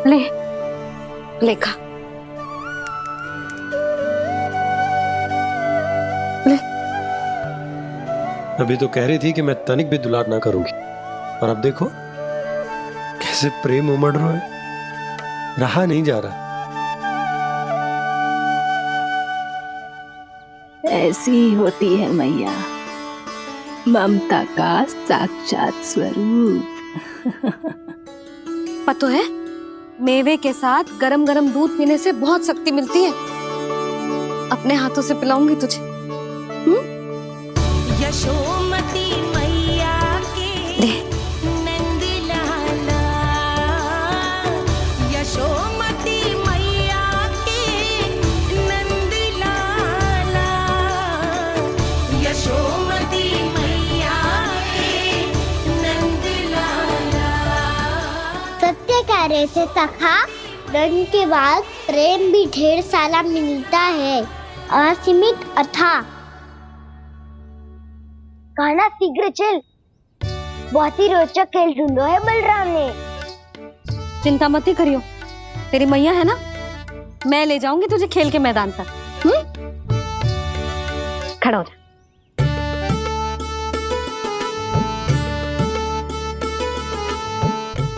ले लेखा ले। अभी तो कह रही थी कि मैं तनिक भी दुलार ना करूंगी, और अब देखो कैसे प्रेम उमड़ रहा है, रहा नहीं जा रहा। ऐसी ही होती है मैया, ममता का साक्षात स्वरूप। पता है, मेवे के साथ गरम गरम दूध पीने से बहुत शक्ति मिलती है। अपने हाथों से पिलाऊंगी तुझे। यशोमती मैया के नंद लाला, यशोमती मैया के नंद लाला, यशोमती मैया के नंद लाला। सत्य कह रहे थे सखा, धन के बाद प्रेम भी ढेर सारा मिलता है, असीमित अथाह। गाना शीघ्र चल, बहुत ही रोचक खेल ढूंढो है बलराम ने। चिंता मत ही करियो, तेरी मैया है ना, मैं ले जाऊंगी तुझे खेल के मैदान तक। खड़ा हो जा।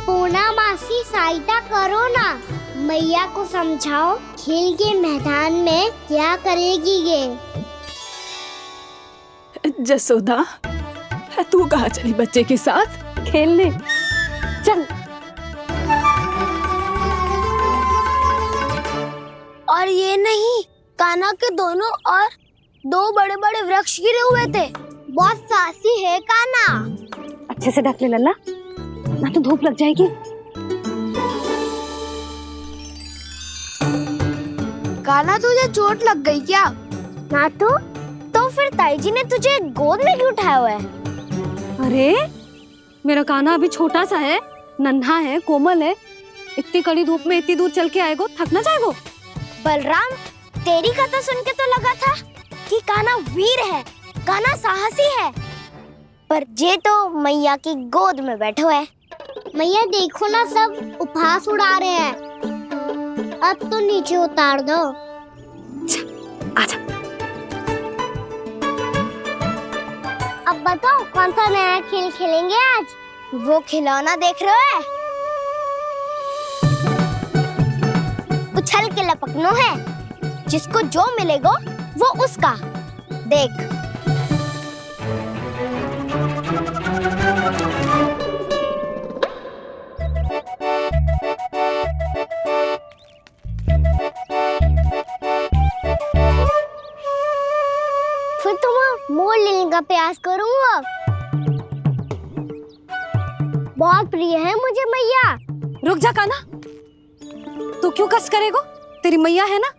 पूना मासी सहायता करो ना, मैया को समझाओ खेल के मैदान में क्या करेगी ये। जसोदा, तू कहाँ चली बच्चे के साथ? खेलने चल। और ये नहीं, कान्हा के दोनों और दो बड़े बड़े वृक्ष गिरे हुए थे। बहुत साहसी है कान्हा। अच्छे से ढक ले लल्ला, ना तो धूप लग जाएगी। कान्हा तुझे चोट लग गई क्या? ना तो फिर ताई जी ने तुझे गोद में क्यों उठाया हुआ है? अरे मेरा कान्हा अभी छोटा सा है, नन्हा है, कोमल है। इतनी कड़ी धूप में इतनी दूर चल के आएगो, थक ना जाएगो। बलराम, तेरी कथा सुन के तो लगा था कि कान्हा वीर है, कान्हा साहसी है, पर जे तो मैया की गोद में बैठे हुए है। मैया देखो ना, सब उपहास उड़ा रहे हैं। अब तो नीचे उतार दो। आजा। अब बताओ कौन सा नया खेल खेलेंगे आज? वो खिलौना देख रहे हो? उछल के लपकनो है, जिसको जो मिलेगा वो उसका। देख, फिर तुम मोड़ लेने का प्रयास करूंगा। बहुत प्रिय है मुझे मैया। रुक जा कान्हा, तू क्यों कष्ट करेगो? तेरी मैया है ना।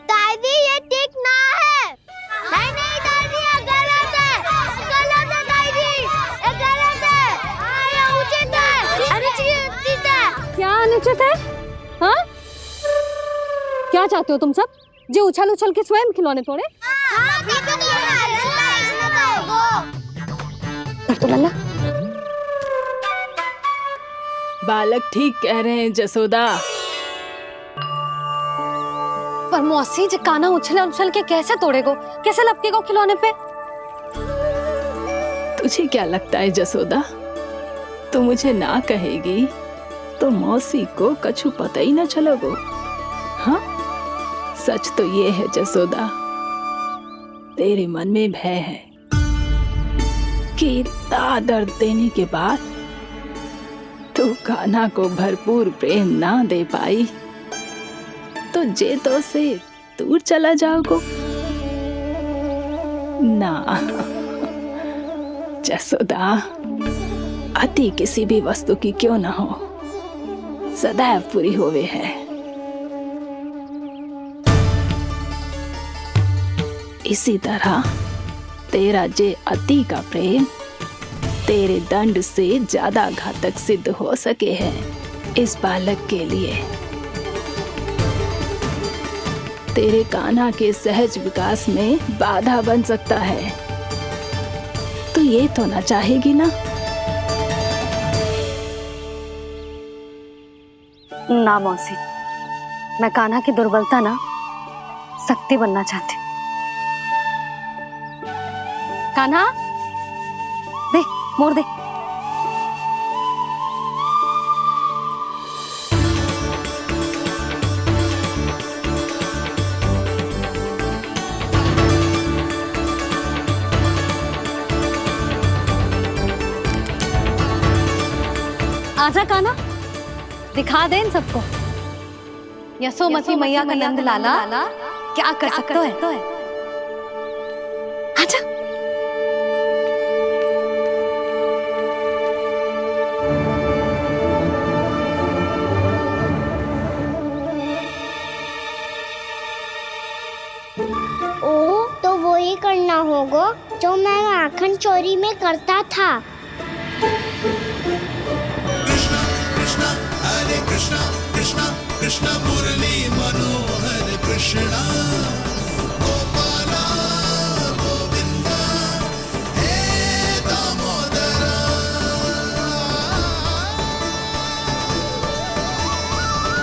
दादी, ये ठीक ना है। नहीं नहीं दादी, ये गलत है, गलत है दादी, ये गलत है। ये उचित है, अनुचित है। क्या अनुचित है? हाँ, क्या चाहते हो तुम सब? जो उछल उछल के स्वयं खिलौने तोड़े? हाँ, भी तो तो लल्ला, बालक ठीक कह रहे हैं जसोदा। पर मौसी, जो कान्हा उछल उछल के कैसे तोड़ेगो, कैसे लपकेगो खिलौने पे? तुझे क्या लगता है जसोदा, तू मुझे ना कहेगी तो मौसी को कछु पता ही ना चलोगो। हाँ, सच तो ये है जसोदा, तेरे मन में भय है कि इतना दर्द देने के बाद तू कान्हा को भरपूर प्रेम ना दे पाई तो जे तो से दूर चला जाओगो ना। जसोदा, अति किसी भी वस्तु की क्यों ना हो, सदैव पूरी होवे है। इसी तरह तेरा जे अति का प्रेम तेरे दंड से ज्यादा घातक सिद्ध हो सके है। इस बालक के लिए तेरे कान्हा के सहज विकास में बाधा बन सकता है। तो ये तो ना चाहेगी ना? ना मौसी, मैं कान्हा की दुर्बलता ना शक्ति बनना चाहती हूँ। कान्हा, दे मोड़ दे। आजा कान्हा, दिखा दे इन सबको यशोमती मैया का नंद लाला क्या कर सकता है। आजा। ओ, तो वो ही करना होगा जो मैं माखन चोरी में करता था। कृष्ण मुरली मनोहर कृष्णा गोपाला गोविंदा हे दामोदरा।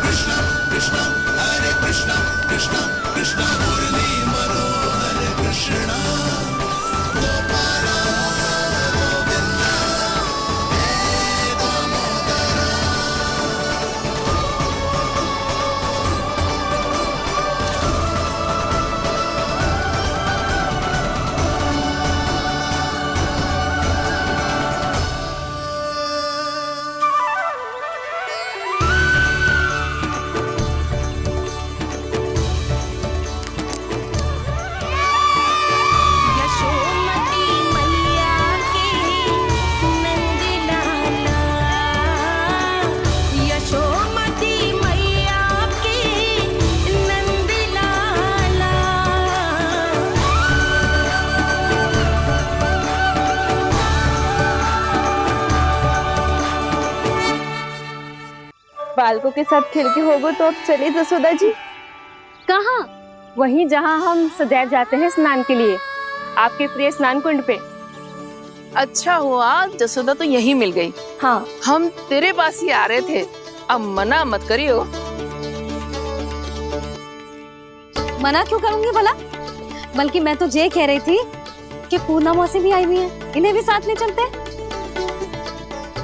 कृष्ण कृष्ण हरे कृष्ण कृष्ण कृष्ण मुरली मनोहर कृष्णा गोपाला गोविंदा हे दामोदरा। यशोमती मैया के नंद लाला, यशोमती मैया के नंद लाला। बालकों के साथ खेल के होगो तो अब चलिए जसोदा जी। कहाँ? वहीं जहाँ हम सदैव जाते हैं स्नान के लिए, आपके प्रिय स्नान कुंड पे। अच्छा हुआ जसोदा तो यहीं मिल गई। हाँ, हम तेरे पास ही आ रहे थे, अब मना मत करियो। मना क्यों करूंगी भला? बल्कि मैं तो ये कह रही थी कि पूर्णा मौसी भी आई हुई है, इन्हें भी साथ ले चलते हैं।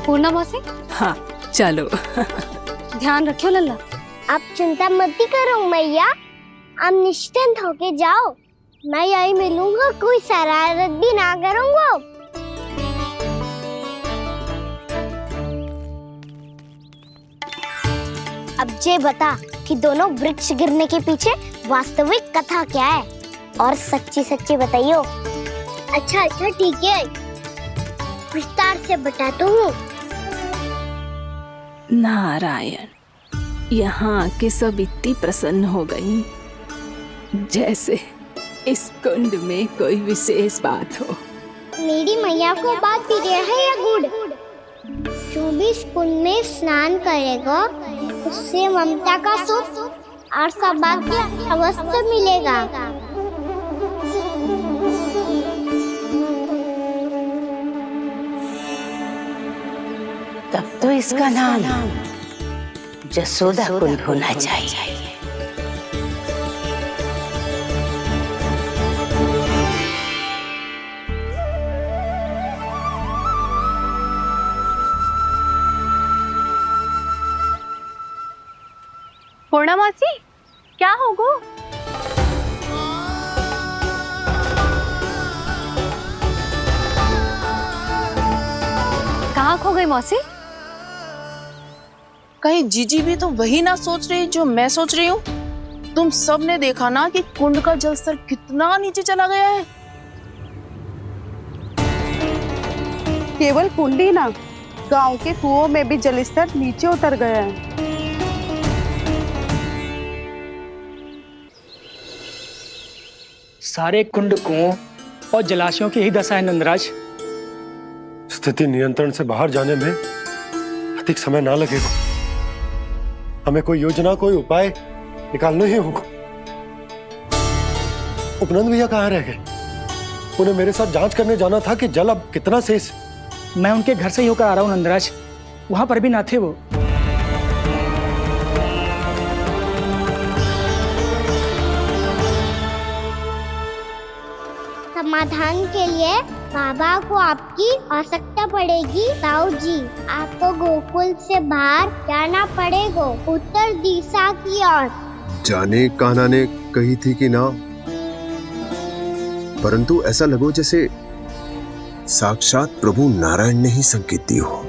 पूर्णा मौसी, हाँ चलो। ध्यान रखियो लल्ला। आप चिंता मत करो मैया, आप निश्चिंत होके जाओ, मैं यही मिलूंगा, कोई शरारत भी ना करूंगा। अब ये बता कि दोनों वृक्ष गिरने के पीछे वास्तविक कथा क्या है, और सच्ची सच्ची बताइयो। अच्छा अच्छा ठीक है, विस्तार से बताता हूँ। नारायण, यहाँ के सब इतनी प्रसन्न हो गई जैसे इस कुंड में कोई विशेष बात हो। मेरी मैया को बात प्रिय है या गुड़? जो भी इस कुंड में स्नान करेगा उससे ममता का सुख और सौभाग्य अवश्य मिलेगा। तब तो इसका नाम जसोदा कुंड होना चाहिए। पूर्णा मौसी, क्या होगो? कहाँ खो गई मौसी? कहीं जीजी भी तो वही ना सोच रही जो मैं सोच रही हूँ। तुम सब ने देखा ना कि कुंड का जलस्तर कितना नीचे चला गया है। केवल कुंड ही ना, गांव के कुओं में भी जलस्तर नीचे उतर गया है। सारे कुंड, कुओं और जलाशयों की ही दशा है नंदराज। स्थिति नियंत्रण से बाहर जाने में अधिक समय ना लगेगा। हमें कोई योजना, कोई उपाय निकालना ही होगा। उपनंद भैया कहाँ रह गए? उन्हें मेरे साथ जांच करने जाना था कि जल अब कितना शेष। मैं उनके घर से ही होकर आ रहा हूँ नंदराज, वहां पर भी ना थे वो। समाधान के लिए बाबा को आपकी आवश्यकता पड़ेगी। ताऊ जी, आपको गोकुल से बाहर जाना पड़ेगा, उत्तर दिशा की ओर। जाने कान्हा ने कही थी कि ना, परंतु ऐसा लगो जैसे साक्षात प्रभु नारायण ने ही संकेत दी हो।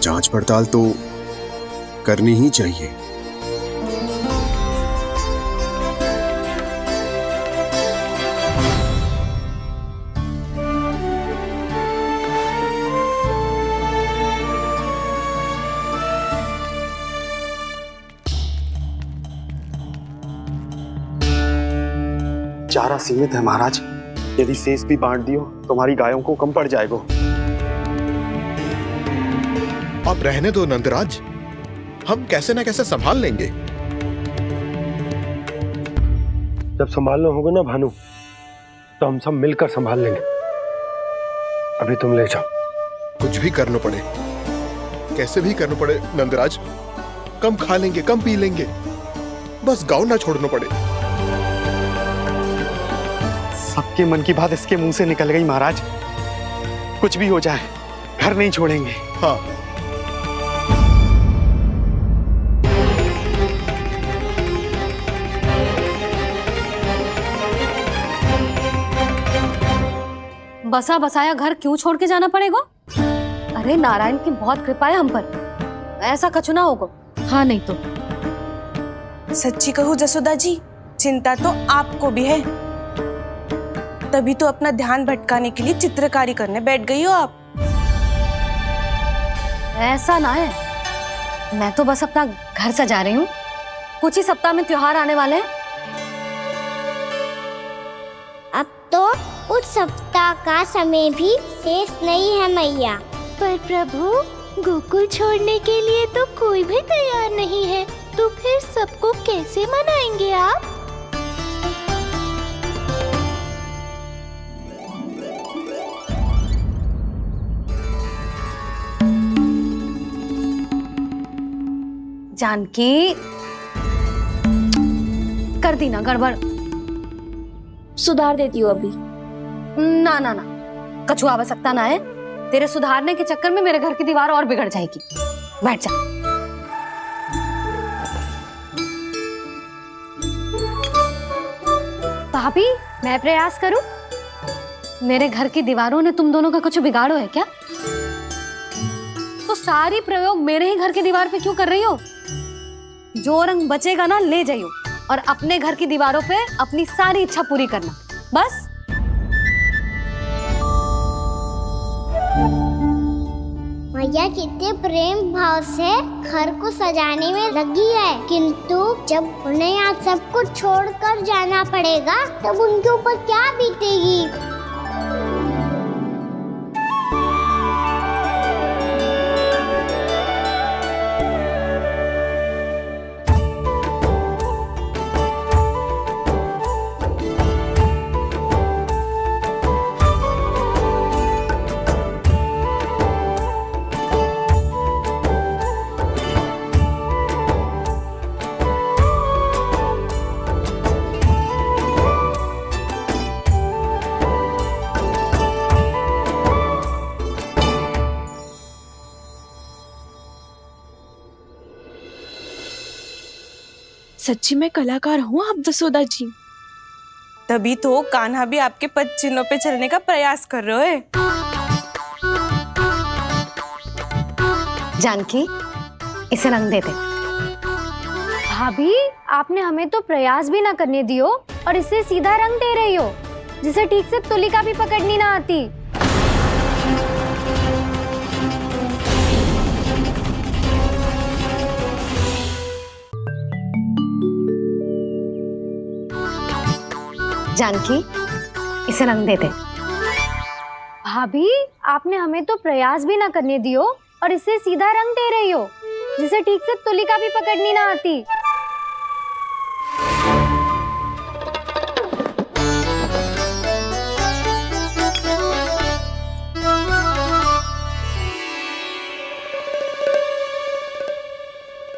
जांच पड़ताल तो करनी ही चाहिए। चारा सीमित है महाराज, यदि शेष भी बांट दियो तो हमारी गायों को कम पड़ जाएगा। आप रहने दो नंदराज, हम कैसे न कैसे संभाल लेंगे। जब संभालना होगा ना भानु, तो हम सब मिलकर संभाल लेंगे। अभी तुम ले जाओ। कुछ भी करना पड़े, कैसे भी करना पड़े नंदराज, कम खा लेंगे, कम पी लेंगे, बस गाँव ना छोड़ना पड़े। सबके मन की बात इसके मुंह से निकल गई महाराज। कुछ भी हो जाए, घर नहीं छोड़ेंगे। हाँ, बसा बसाया घर क्यों छोड़ के जाना पड़ेगा? अरे नारायण की बहुत कृपा है हम पर, ऐसा कछु ना होगा। हाँ नहीं तो सच्ची कहूँ जसोदा जी, चिंता तो आपको भी है, तभी तो अपना ध्यान भटकाने के लिए चित्रकारी करने बैठ गई हो आप। ऐसा ना है, मैं तो बस अपना घर सजा रही हूँ। कुछ ही सप्ताह में त्योहार आने वाले हैं। अब तो उस सप्ताह का समय भी शेष नहीं है मैया। पर प्रभु, गोकुल छोड़ने के लिए तो कोई भी तैयार नहीं है, तो फिर सबको कैसे मनाएंगे आप? जानकी, कर दी ना गड़बड़। सुधार देती हूँ अभी। ना ना ना, कछु आवश्यकता ना है। तेरे सुधारने के चक्कर में मेरे घर की दीवार और बिगड़ जाएगी। बैठ जा। भाभी, मैं प्रयास करूं? मेरे घर की दीवारों ने तुम दोनों का कुछ बिगाड़ो है क्या? तो सारी प्रयोग मेरे ही घर की दीवार पे क्यों कर रही हो? जो रंग बचेगा ना ले जाइयो, और अपने घर की दीवारों पे अपनी सारी इच्छा पूरी करना, बस। मैया कितने प्रेम भाव से घर को सजाने में लगी है, किंतु जब उन्हें यहाँ सब कुछ छोड़कर जाना पड़ेगा तब उनके ऊपर क्या बीतेगी? सच्ची में कलाकार हूँ आप जसोदा जी, तभी तो कान्हा भी आपके पद चिन्हों पे चलने का प्रयास कर रहे हैं। जानकी, इसे रंग दे दे। भाभी, आपने हमें तो प्रयास भी ना करने दियो और इसे सीधा रंग दे रही हो, जिसे ठीक से तुलिका भी पकड़नी ना आती। जानकी, इसे रंग दे दे। भाभी, आपने हमें तो प्रयास भी ना करने दियो और इसे सीधा रंग दे रही हो जिसे ठीक से तुलिका भी पकड़नी ना आती।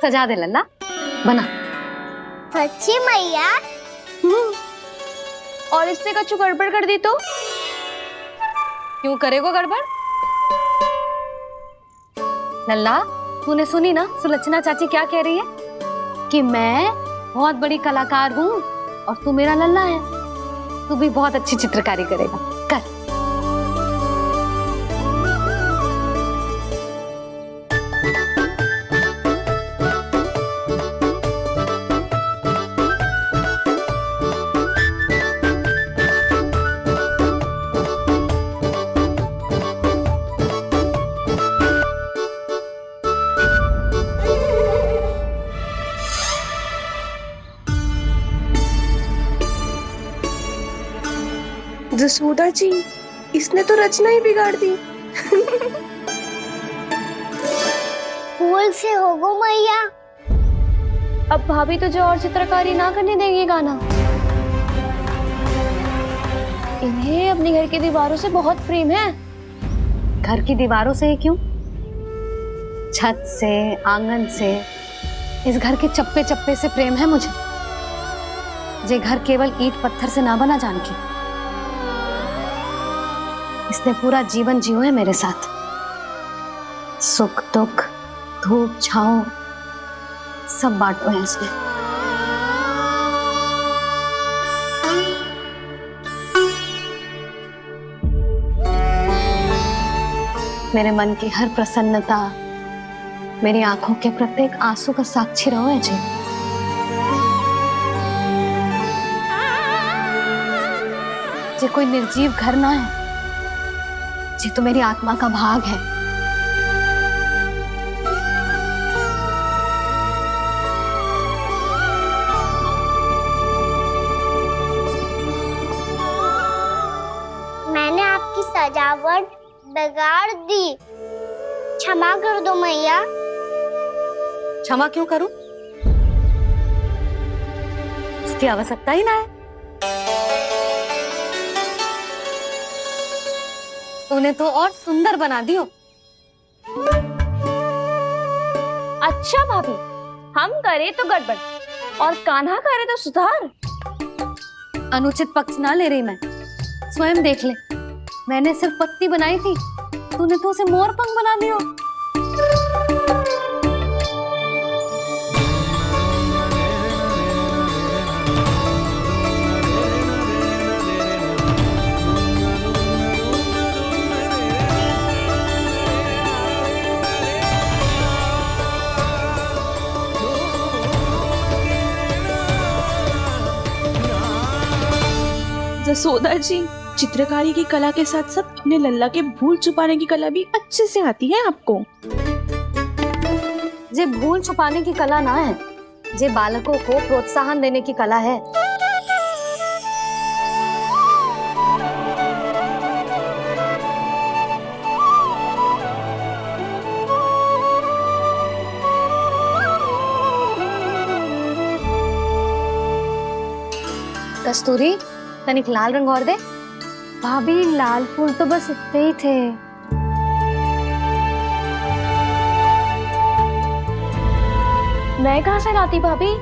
सजा दे लल्ला, बना। सच्ची मैया? और इसने कछु गड़बड़ कर दी तो? क्यों करेगो गड़बड़? लल्ला, तूने सुनी ना सुलक्षणा चाची क्या कह रही है? कि मैं बहुत बड़ी कलाकार हूँ और तू मेरा लल्ला है, तू भी बहुत अच्छी चित्रकारी करेगा, कर। जसोदा जी, इसने तो रचना ही बिगाड़ दी। फूल से होगो मैया। अब भाभी तुझे और चित्रकारी ना करने देंगी गाना। इन्हें अपने घर की दीवारों से बहुत प्रेम है। घर की दीवारों से ही क्यों, छत से, आंगन से, इस घर के चप्पे चप्पे से प्रेम है मुझे। ये घर केवल ईंट पत्थर से ना बना जानकी, इसने पूरा जीवन जियो है मेरे साथ। सुख दुख, धूप छांव सब बांटो है इसने। मेरे मन की हर प्रसन्नता, मेरी आंखों के प्रत्येक आंसू का साक्षी रहो है जी। ये कोई निर्जीव घर ना है, ये तो मेरी आत्मा का भाग है। मैंने आपकी सजावट बिगाड़ दी, क्षमा कर दो मैया। क्षमा क्यों करूं? इसकी आवश्यकता ही ना है। तूने तो और सुंदर बना दियो। अच्छा भाभी, हम करे तो गड़बड़ और कान्हा करे तो सुधार। अनुचित पक्ष ना ले रही मैं, स्वयं देख ले। मैंने सिर्फ पत्ती बनाई थी, तूने तो उसे मोर पंख बना दियो। जसोदा जी, चित्रकारी की कला के साथ साथ अपने लल्ला के भूल छुपाने की कला भी अच्छे से आती है आपको। ये भूल छुपाने की कला ना है, ये बालकों को प्रोत्साहन देने की कला है। कस्तूरी, तनिक लाल रंग और दे। भाभी, लाल फूल तो बस इतने ही थे। मैं कहाँ से लाती भाभी?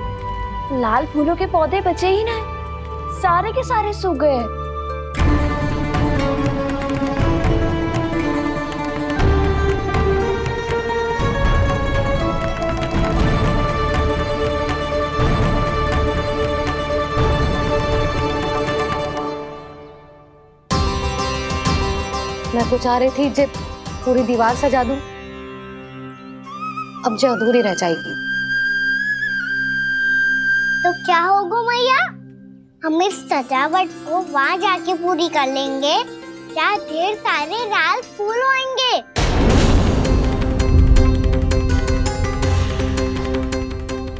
लाल फूलों के पौधे बचे ही ना, सारे के सारे सूख गए। मैं तो चाह रही थी जे पूरी दीवार सजा दूं, अब जो अधूरी रह जाएगी। तो क्या होगा मैया? हम इस सजावट को वहाँ जाके पूरी कर लेंगे जहाँ ढेर सारे लाल फूल होंगे।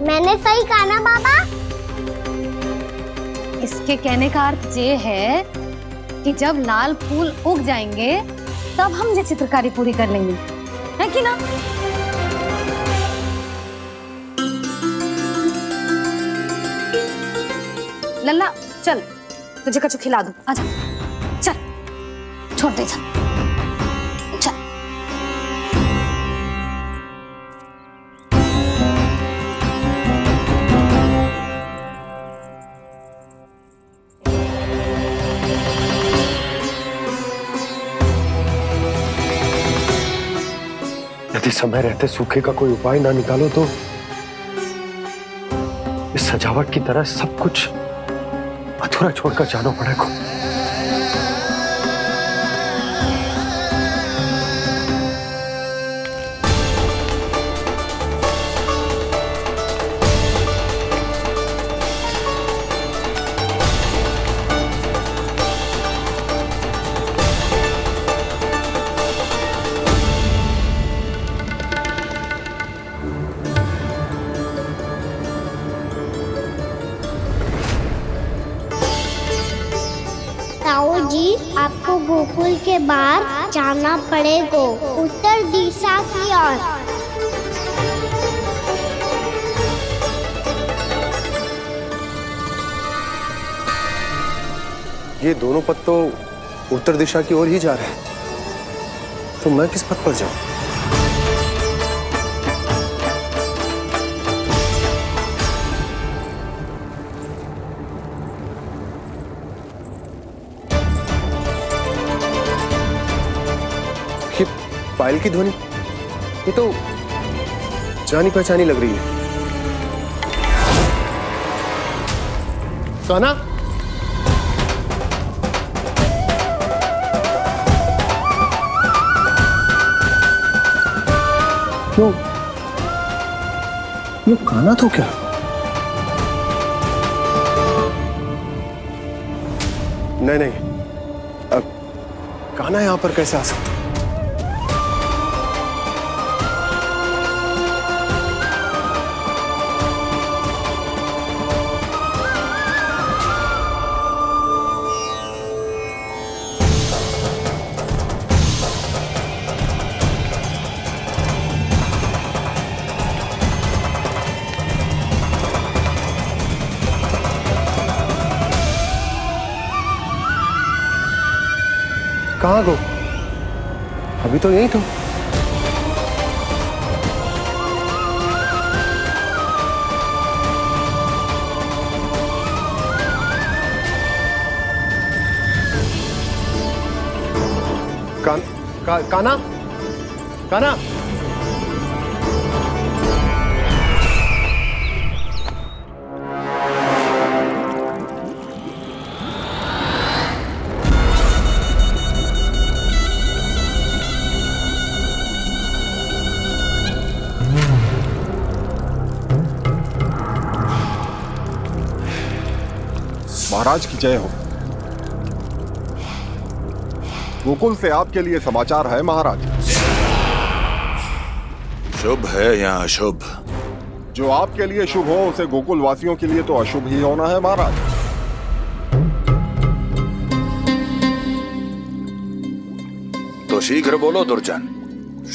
मैंने सही कहा ना बाबा? इसके कहने का अर्थ ये है कि जब लाल फूल उग जाएंगे तब हम ये चित्रकारी पूरी कर लेंगे, है कि ना? लल्ला चल, तुझे कछु खिला दूं, आजा चल, छोड़ दे चल। यदि समय रहते सूखे का कोई उपाय ना निकालो तो इस सजावट की तरह सब कुछ अधूरा छोड़कर जाना पड़ेगा। ताऊ जी, आपको गोकुल के बाहर जाना पड़ेगा, उत्तर दिशा की ओर। ये दोनों पथ तो उत्तर दिशा की ओर ही जा रहे हैं, तो मैं किस पथ पर जाऊं? ये पायल की ध्वनि, ये तो जानी पहचानी लग रही है। कान्हा, ये कान्हा तो क्या? नहीं नहीं, अब कान्हा यहां पर कैसे आ सकता? कहाँ गो? अभी तो यही तो। कान्हा, कान्हा, महाराज की जय हो। गोकुल से आपके लिए समाचार है महाराज। शुभ है या अशुभ? जो आपके लिए शुभ हो उसे गोकुल वासियों के लिए तो अशुभ ही होना है महाराज। तो शीघ्र बोलो दुर्जन,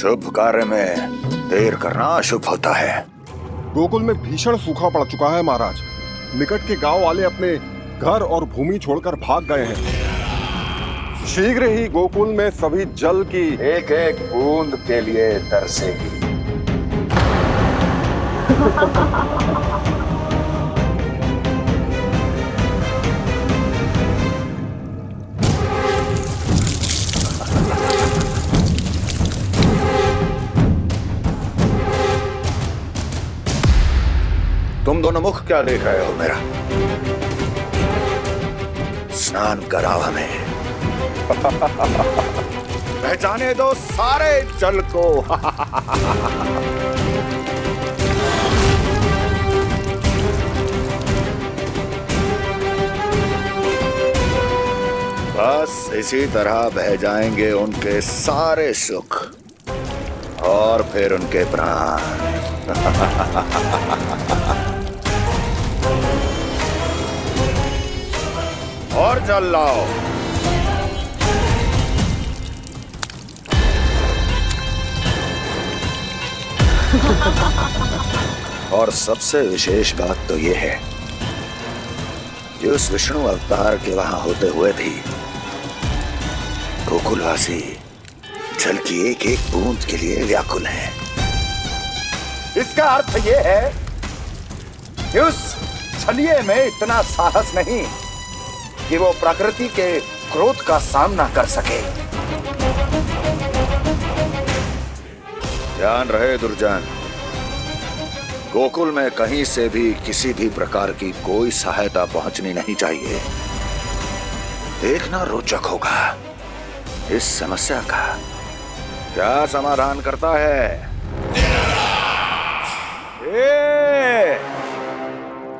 शुभ कार्य में देर करना अशुभ होता है। गोकुल में भीषण सूखा पड़ चुका है महाराज। निकट के गांव वाले अपने घर और भूमि छोड़कर भाग गए हैं। शीघ्र ही गोकुल में सभी जल की एक एक बूंद के लिए तरसेगी। तुम दोनों मुख क्या देख रहे हो मेरा? स्नान कराओ हमें। पहचाने दो सारे जल को। बस इसी तरह बह जाएंगे उनके सारे सुख और फिर उनके प्राण। और जल लाओ। और सबसे विशेष बात तो ये है कि उस विष्णु अवतार के वहां होते हुए भी गोकुलवासी जल की एक एक बूंद के लिए व्याकुल है। इसका अर्थ ये है कि उस छलिए में इतना साहस नहीं कि वो प्रकृति के क्रोध का सामना कर सके। ध्यान रहे दुर्जन, गोकुल में कहीं से भी किसी भी प्रकार की कोई सहायता पहुंचनी नहीं चाहिए। देखना रोचक होगा इस समस्या का क्या समाधान करता है। ए,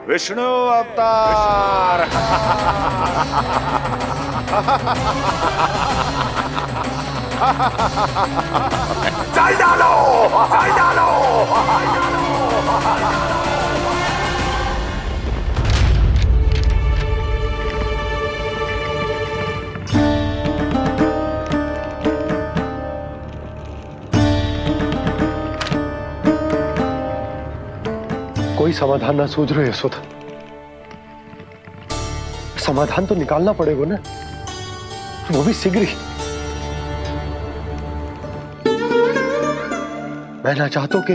विष्णु अवतार। चल डालो, चल डालो। कोई समाधान ना सूझ रहे यशोदा। समाधान तो निकालना पड़ेगा ना, वो भी शीघ्र ही। मैं ना चाहता कि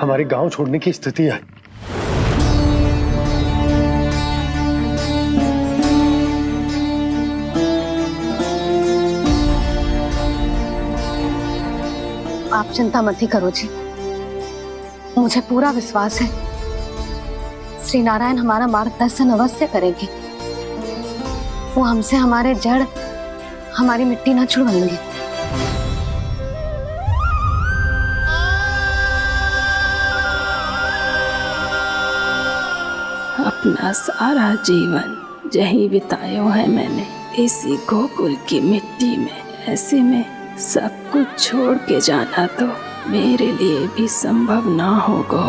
हमारे गांव छोड़ने की स्थिति आए। आप चिंता मत ही करो जी, मुझे पूरा विश्वास है श्री नारायण हमारा मार्गदर्शन अवश्य करेंगे। वो हमसे हमारे जड़, हमारी मिट्टी ना छुड़वाएंगे। अपना सारा जीवन यही बिताया है मैंने, इसी गोकुल की मिट्टी में। ऐसे में सब कुछ छोड़ के जाना तो मेरे लिए भी संभव ना होगा।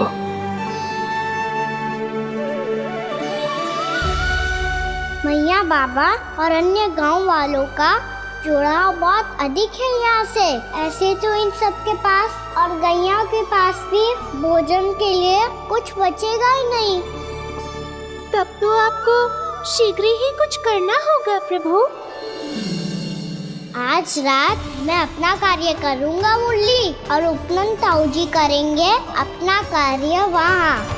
मैया, बाबा और अन्य गांव वालों का जुड़ाव बहुत अधिक है यहाँ से। ऐसे तो इन सब के पास और गैया के पास भी भोजन के लिए कुछ बचेगा ही नहीं। तब तो आपको शीघ्र ही कुछ करना होगा प्रभु। आज रात मैं अपना कार्य करूँगा मुरली, और उपनंद ताऊ जी करेंगे अपना कार्य वहाँ।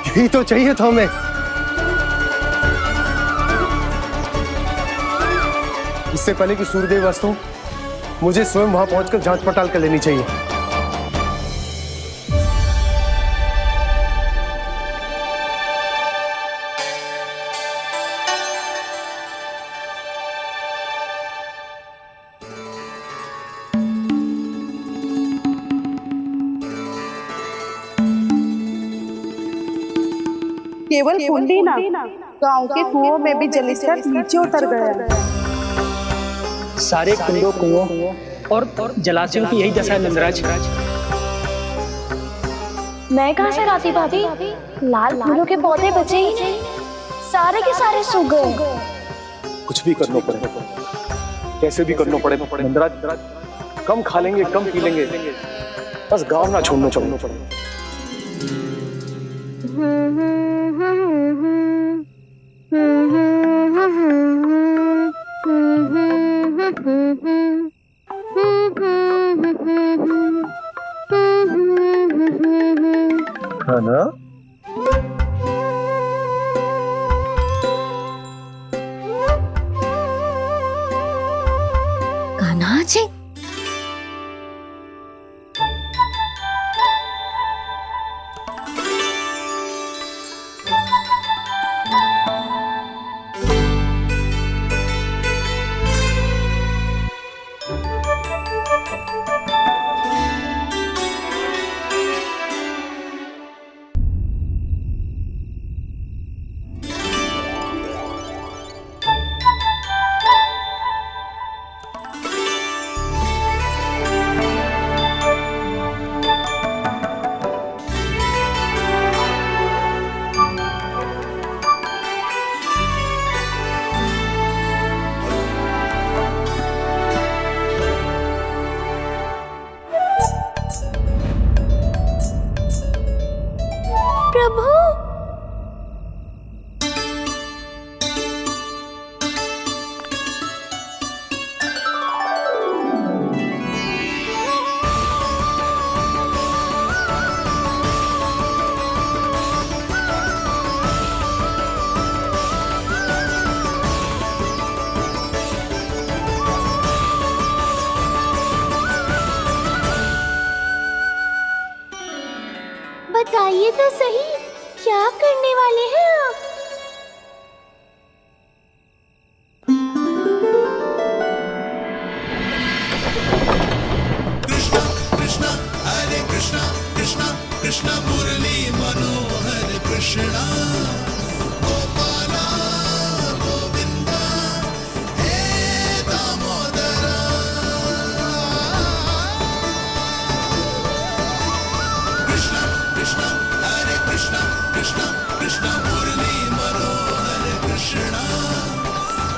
यही तो चाहिए था हमें। इससे पहले कि सूर्यदेव अस्त, मुझे स्वयं वहां पहुंचकर जांच पड़ताल कर लेनी चाहिए। केवल कुंडी ना, गांव के कुओं में भी जलस्तर नीचे उतर गया है। सारे कुंडों, कुओं और जलाशयों की यही दशा है नंदराज। मैं कहाँ से लाती भाभी? लाल फूलों के पौधे बचे ही नहीं, सारे के सारे सूख गए। कुछ भी करना पड़े, कैसे भी करना पड़े नंदराज। कम खा लेंगे, कम पी लेंगे, बस गांव ना छोड़ना पड़े। है ना? सांची? प्रभु, बताइए तो सही, क्या करने वाले हैं आप? कृष्णा हरे कृष्णा कृष्णा कृष्णा मुरली मनोहर कृष्णा गोपाला गोविंदा हे दामोदरा कृष्णा कृष्णा हरे कृष्णा कृष्णा कृष्णा मुरली मनोहर कृष्णा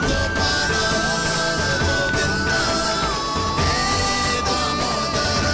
गोपाला गोविंदा हे दामोदरा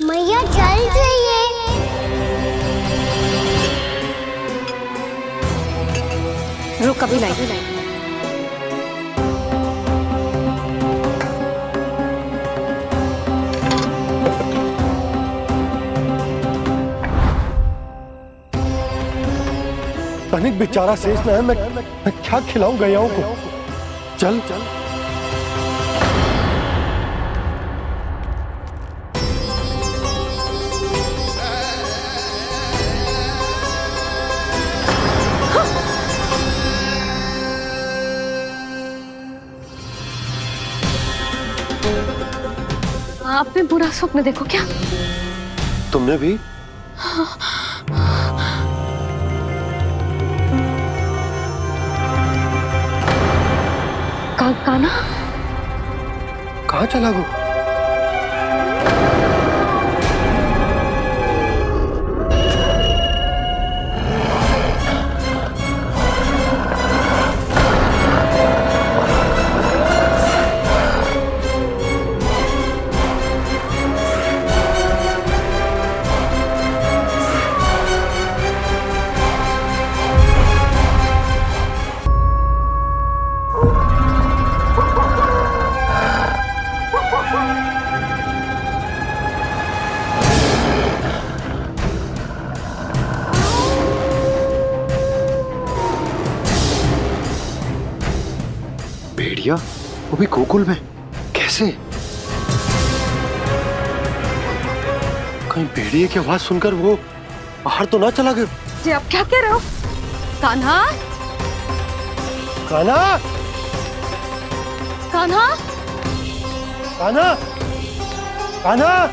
मैया जल जाइए। रुक अभी लाई। तनिक बेचारा शेष न है, मैं क्या खिलाऊं गैयाओं को। चल चल आपने बुरा स्वप्न देखो क्या? तुमने भी? काना कहाँ चला वो? भेड़िया वो भी गोकुल में कैसे? कहीं भेड़िए की आवाज सुनकर वो बाहर तो ना चला गया? जी आप क्या कह रहे हो? कान्हा, कान्हा, कान्हा, कान्हा, कान्हा।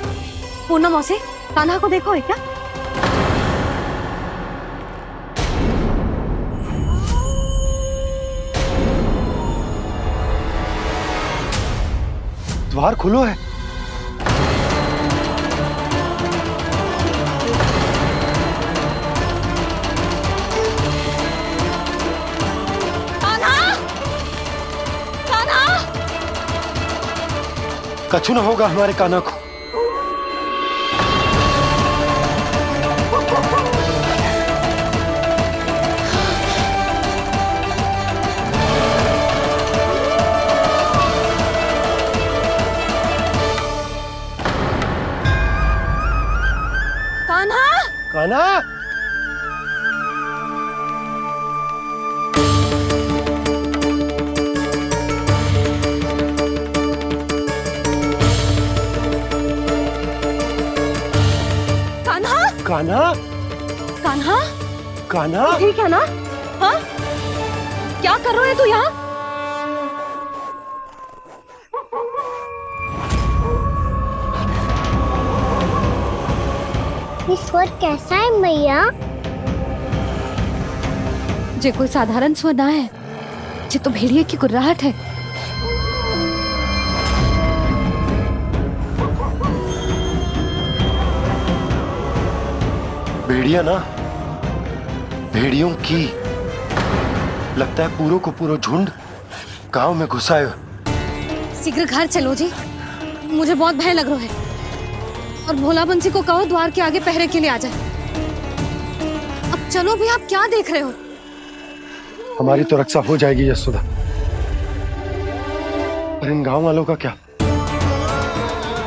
पूनम मौसी, कान्हा को देखो है क्या? द्वार खुलो है। कान्हा, कान्हा, कछु ना होगा हमारे कान्हा को। कान्हा, कान्हा, कान्हा, कान्हा, कान्हा, ठीक है ना? हाँ? क्या कर रहे हो तू यहाँ? ये स्वर कैसा है मैया? जे कोई साधारण स्वर ना है, जे तो भेड़िए की गुर्राहट है। भेड़िया ना, भेड़ियों की लगता है पूरों को पूरा झुंड गांव में घुसा है। शीघ्र घर चलो जी, मुझे बहुत भय लग रहा है। और भोला बंसी को कहो द्वार के आगे पहरे के लिए आ जाए। अब चलो भी, आप क्या देख रहे हो? हमारी तो रक्षा हो जाएगी यशोदा, पर इन गांव वालों का क्या?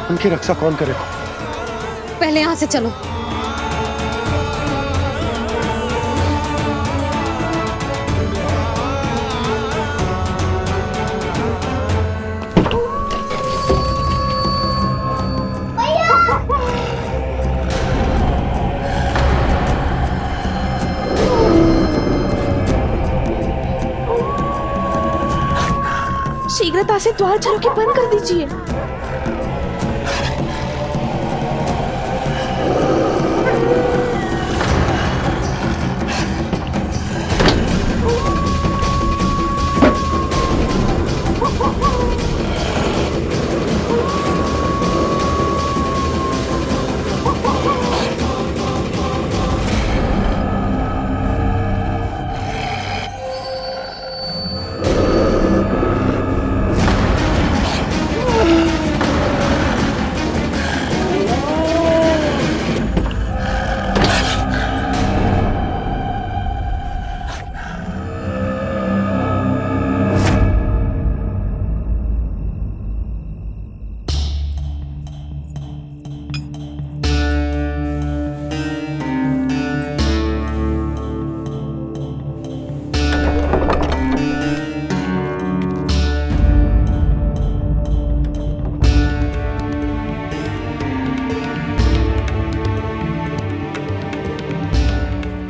उनकी रक्षा कौन करेगा? पहले यहाँ से चलो। शीघ्रता से द्वार चलो के बंद कर दीजिए।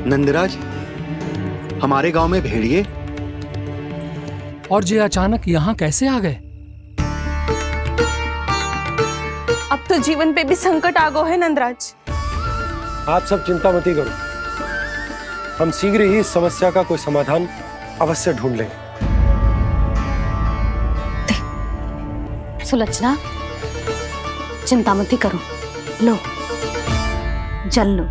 नंदराज, हमारे गांव में भेड़िए और ये अचानक यहाँ कैसे आ गए? अब तो जीवन पे भी संकट आ गो है नंदराज। आप सब चिंता मत करो, हम शीघ्र ही इस समस्या का कोई समाधान अवश्य ढूंढ लेंगे। सुलोचना, चिंता मत करो, लो जल लो।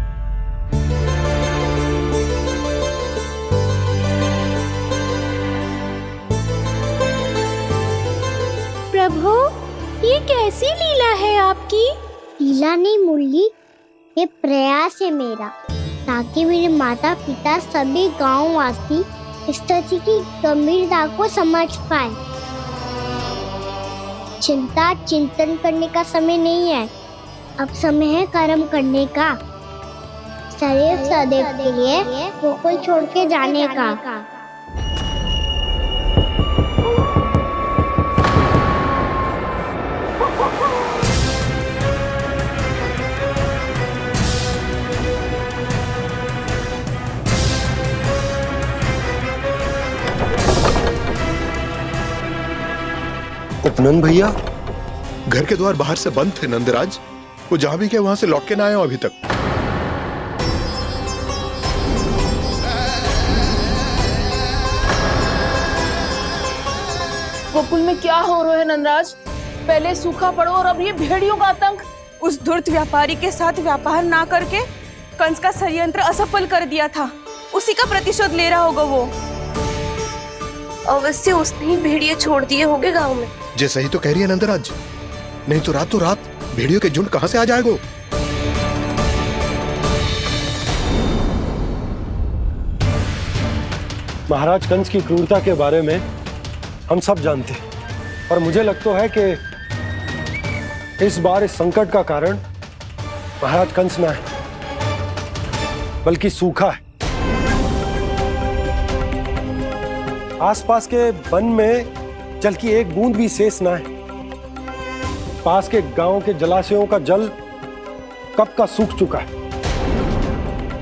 प्रभु, ये कैसी लीला है आपकी? लीला नहीं मुरली, ये प्रयास है मेरा, ताकि मेरे माता पिता सभी गांव वासी स्थिति की गंभीरता को समझ पाए। चिंता चिंतन करने का समय नहीं है, अब समय है कर्म करने का, सदैव सदैव के लिए गोकुल छोड़ के जाने का। उपनंद भैया, घर के द्वार बाहर से बंद थे नंदराज, वो जहां भी गए वहां से लौट के ना आए हो अभी तक। गोकुल में क्या हो रहा है नंदराज? पहले सूखा पड़ो और अब ये भेड़ियों का आतंक। उस धूर्त व्यापारी के साथ व्यापार ना करके कंस का षड्यंत्र असफल कर दिया था, उसी का प्रतिशोध ले रहा होगा वो। अवश्य उसने ही भेड़िए छोड़ दिए होंगे गांव में। जे सही तो कह रही है नंदराज, नहीं तो रात भेड़ियों के झुंड कहां से आ जाएगो। महाराज कंस की क्रूरता के बारे में हम सब जानते हैं, और मुझे लगता है कि इस बार इस संकट का कारण महाराज कंस ना है, बल्कि सूखा है। आसपास के वन में जल की एक बूंद भी शेष ना है। पास के गांव के जलाशयों का जल कब का सूख चुका है।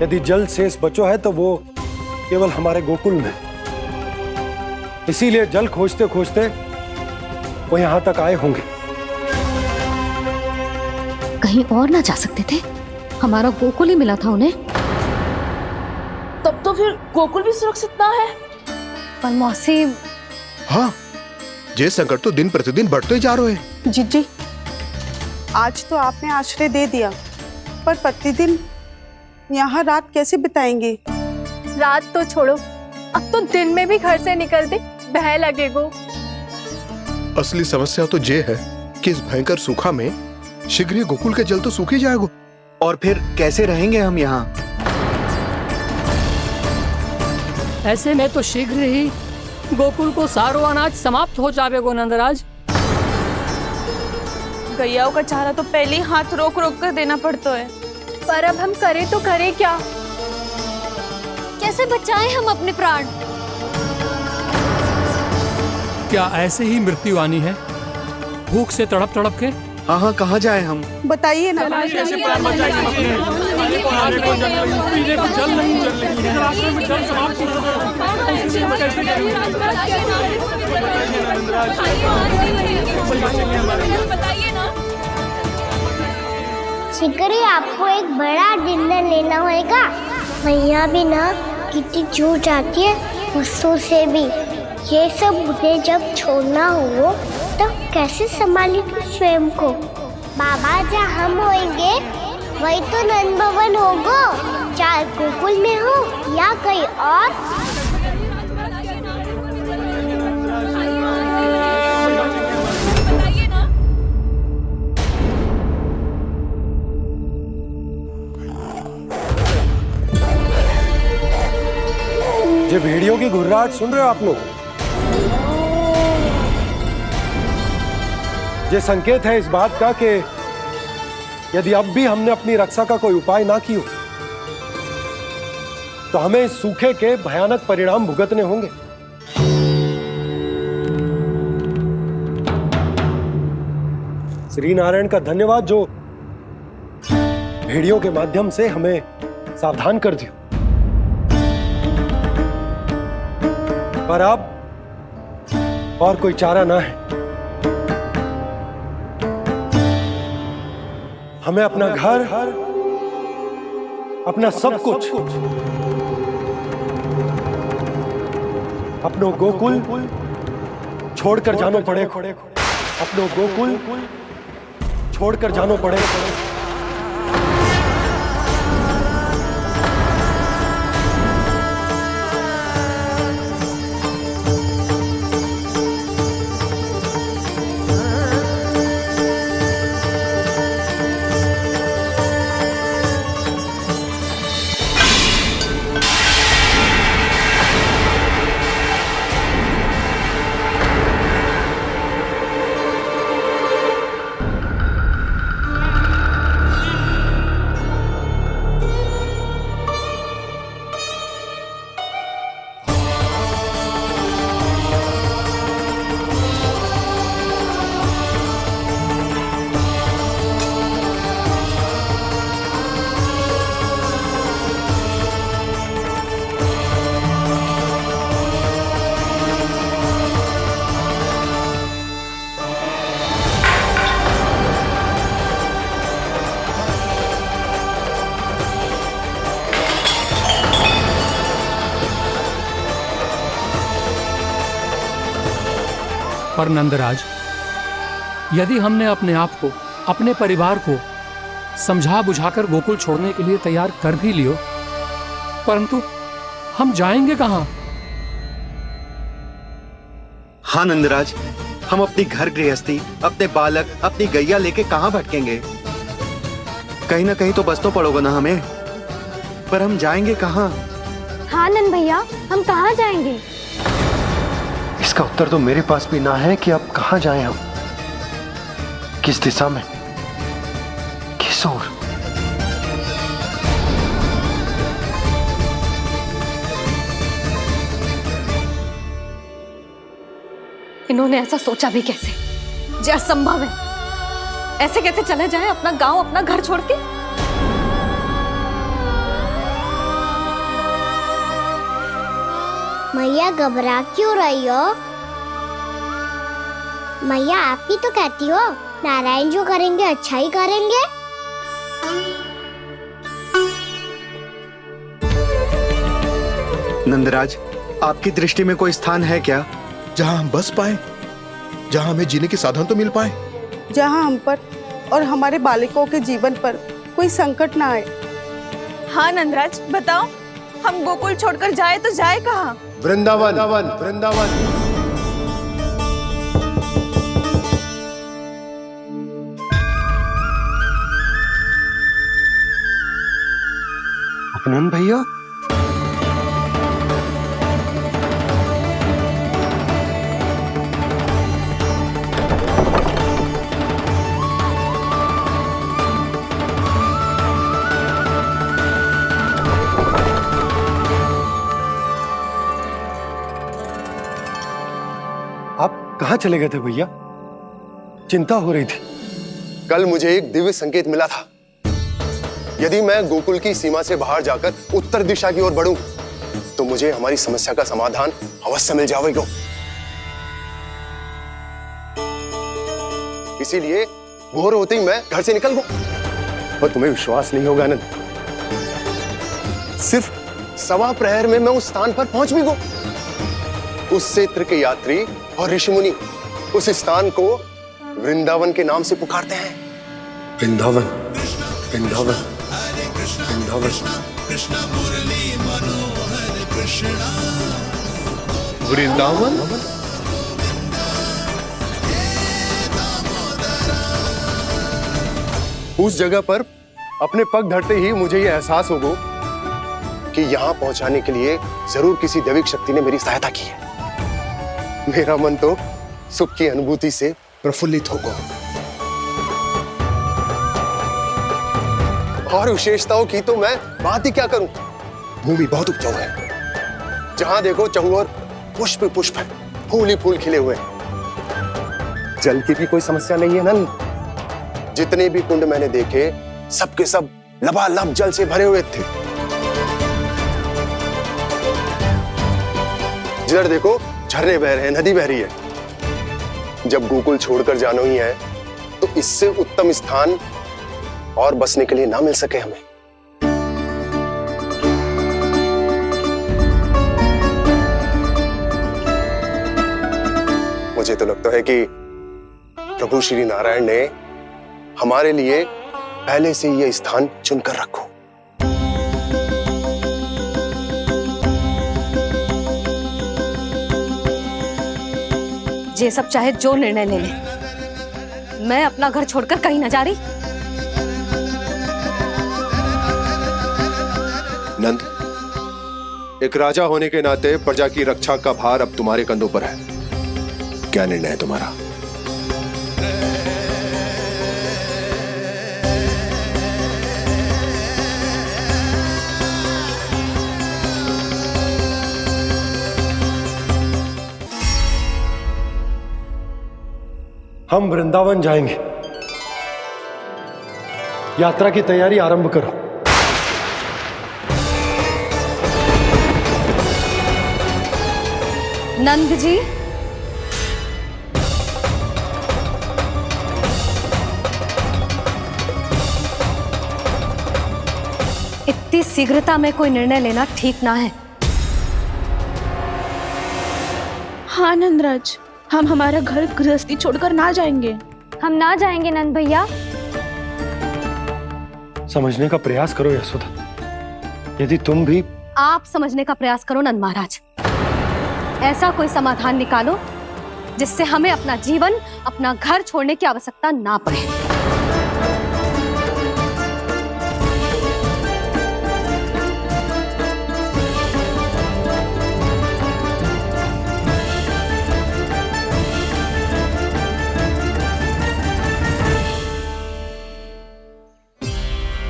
यदि जल शेष बचो है तो वो केवल हमारे गोकुल में। इसीलिए जल खोजते खोजते वो यहां तक आए होंगे। कहीं और ना जा सकते थे? हमारा गोकुल ही मिला था उन्हें। तब तो फिर गोकुल भी सुरक्षित ना है। पर मौसी, हाँ, ये संकट तो दिन प्रतिदिन बढ़ते ही जा रहे हैं। जीजी, आज तो आपने आश्रय दे दिया, पर प्रतिदिन यहाँ रात कैसे बिताएंगे? रात तो छोड़ो, अब तो दिन में भी घर से निकलते भय लगेगो। असली समस्या तो ये है कि इस भयंकर सूखा में शीघ्र ही गोकुल के जल तो सूख ही जाएगा। और फिर कैसे रहेंगे हम यहाँ? ऐसे में तो शीघ्र ही गोकुल को सारो अनाज समाप्त हो जाएगो नंदराज। गैयाओं का चारा तो पहले ही हाथ रोक रोक कर देना पड़ता है। पर अब हम करें तो करें क्या? कैसे बचाएं हम अपने प्राण? क्या ऐसे ही मृत्यु आनी है, भूख से तड़प तड़प के? हाँ, कहाँ जाए हम? बताइए ना। कैसे प्राण बचाएंगे हम अपने? खाने को जल नहीं, पीने को जल नहीं, रास्ते में जल समाप्त हो शीघ्र ही आपको एक बड़ा डिनर लेना होगा। मैया भी ना कितनी चूक जाती है गुस्सों से भी। ये सब मुझे जब छोड़ना हो तो कैसे संभालेगी स्वयं को? बाबा जहाँ हम होंगे वही तो नंद भवन होगा, चाहे गोकुल में हो या कहीं और। ये भेड़ियों की घुर्राहट सुन रहे हो आप लोग? ये संकेत है इस बात का कि यदि अब भी हमने अपनी रक्षा का कोई उपाय ना किया तो हमें इस सूखे के भयानक परिणाम भुगतने होंगे। श्री नारायण का धन्यवाद जो भेड़ियों के माध्यम से हमें सावधान कर दिया। पर अब और कोई चारा ना है। हमें अपना घर, अपना सब कुछ, अपनो गोकुल छोड़कर जानो पड़े। अपनो गोकुल छोड़कर जानो पड़े। पर नंदराज, यदि हमने अपने आप को, अपने परिवार को समझा बुझाकर गोकुल छोड़ने के लिए तैयार कर भी लियो, परंतु हम जाएंगे कहां? हाँ नंदराज, हम अपनी घर गृहस्थी, अपने बालक, अपनी गैया लेके कहां भटकेंगे? कहीं ना कहीं तो बस तो पड़ोगे ना हमें, पर हम जाएंगे कहां? हाँ नंद भैया, हम कहाँ जाएंगे? इसका उत्तर तो मेरे पास भी ना है कि अब कहां जाएं हम, किस दिशा में, किस ओर। इन्होंने ऐसा सोचा भी कैसे? जो असंभव है। ऐसे कैसे चले जाएं अपना गांव, अपना घर छोड़ के? मैया घबरा क्यों रही हो? मैया आप ही तो कहती हो नारायण जो करेंगे अच्छा ही करेंगे। नंदराज, आपकी दृष्टि में कोई स्थान है क्या जहां हम बस पाए, जहां हमें जीने के साधन तो मिल पाए, जहाँ हम पर और हमारे बालकों के जीवन पर कोई संकट ना आए? हाँ नंदराज, बताओ, हम गोकुल छोड़कर जाए तो जाए कहाँ? वृंदावन, वृंदावन। उपनंद भैया, कहां चले गए थे भैया? चिंता हो रही थी। कल मुझे एक दिव्य संकेत मिला था। यदि मैं गोकुल की सीमा से बाहर जाकर उत्तर दिशा की ओर बढ़ूं, तो मुझे हमारी समस्या का समाधान अवश्य मिल जाएगा। इसीलिए भोर होते ही मैं घर से निकल गया। पर तुम्हें विश्वास नहीं होगा आनंद, सिर्फ सवा प्रहर में मैं उस स्थान पर पहुंच भी गया। उस क्षेत्र के यात्री और ऋषि मुनि उस स्थान को वृंदावन के नाम से पुकारते हैं। वृंदावन, वृंदावन, वृंदावन। वृंदावन? उस जगह पर अपने पग धरते ही मुझे यह एहसास होगा कि यहां पहुंचाने के लिए जरूर किसी दैविक शक्ति ने मेरी सहायता की है। मेरा मन तो सुख की अनुभूति से प्रफुल्लित होगा। और विशेषताओं की तो मैं बात ही क्या करूं। भूमि बहुत उपजाऊ है, जहां देखो चहुओर पुष्प पुष्प है, फूल ही फूल खिले हुए हैं। जल की भी कोई समस्या नहीं है नंद। जितने भी कुंड मैंने देखे, सबके सब लबालब जल से भरे हुए थे। जिधर देखो झरने बह रहे हैं, नदी बह रही है। जब गोकुल छोड़कर जाना ही है, तो इससे उत्तम स्थान और बसने के लिए ना मिल सके हमें। मुझे तो लगता है कि प्रभु श्री नारायण ने हमारे लिए पहले से ये स्थान चुनकर रखो। ये सब चाहे जो निर्णय ले ले, मैं अपना घर छोड़कर कहीं न जा रही। नंद, एक राजा होने के नाते प्रजा की रक्षा का भार अब तुम्हारे कंधों पर है। क्या निर्णय है तुम्हारा? हम वृंदावन जाएंगे। यात्रा की तैयारी आरंभ करो। नंद जी, इतनी शीघ्रता में कोई निर्णय लेना ठीक ना है। हाँ नंदराज, हम हमारा घर गृहस्थी छोड़कर ना जाएंगे। हम ना जाएंगे नंद भैया। समझने का प्रयास करो यशोदा। यदि तुम भी आप समझने का प्रयास करो नंद महाराज। ऐसा कोई समाधान निकालो जिससे हमें अपना जीवन, अपना घर छोड़ने की आवश्यकता ना पड़े।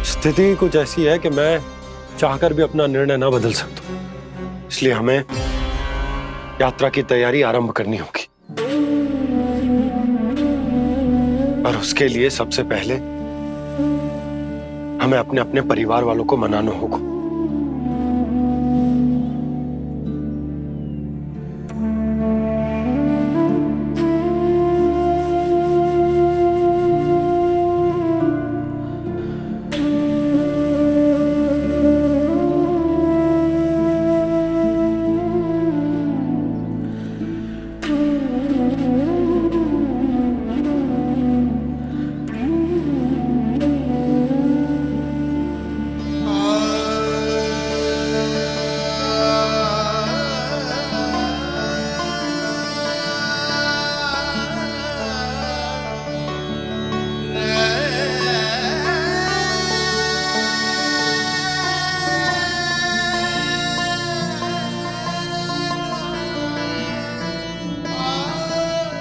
स्थिति कुछ ऐसी है कि मैं चाहकर भी अपना निर्णय ना बदल सकता, इसलिए हमें यात्रा की तैयारी आरंभ करनी होगी। और उसके लिए सबसे पहले हमें अपने अपने परिवार वालों को मनाना होगा।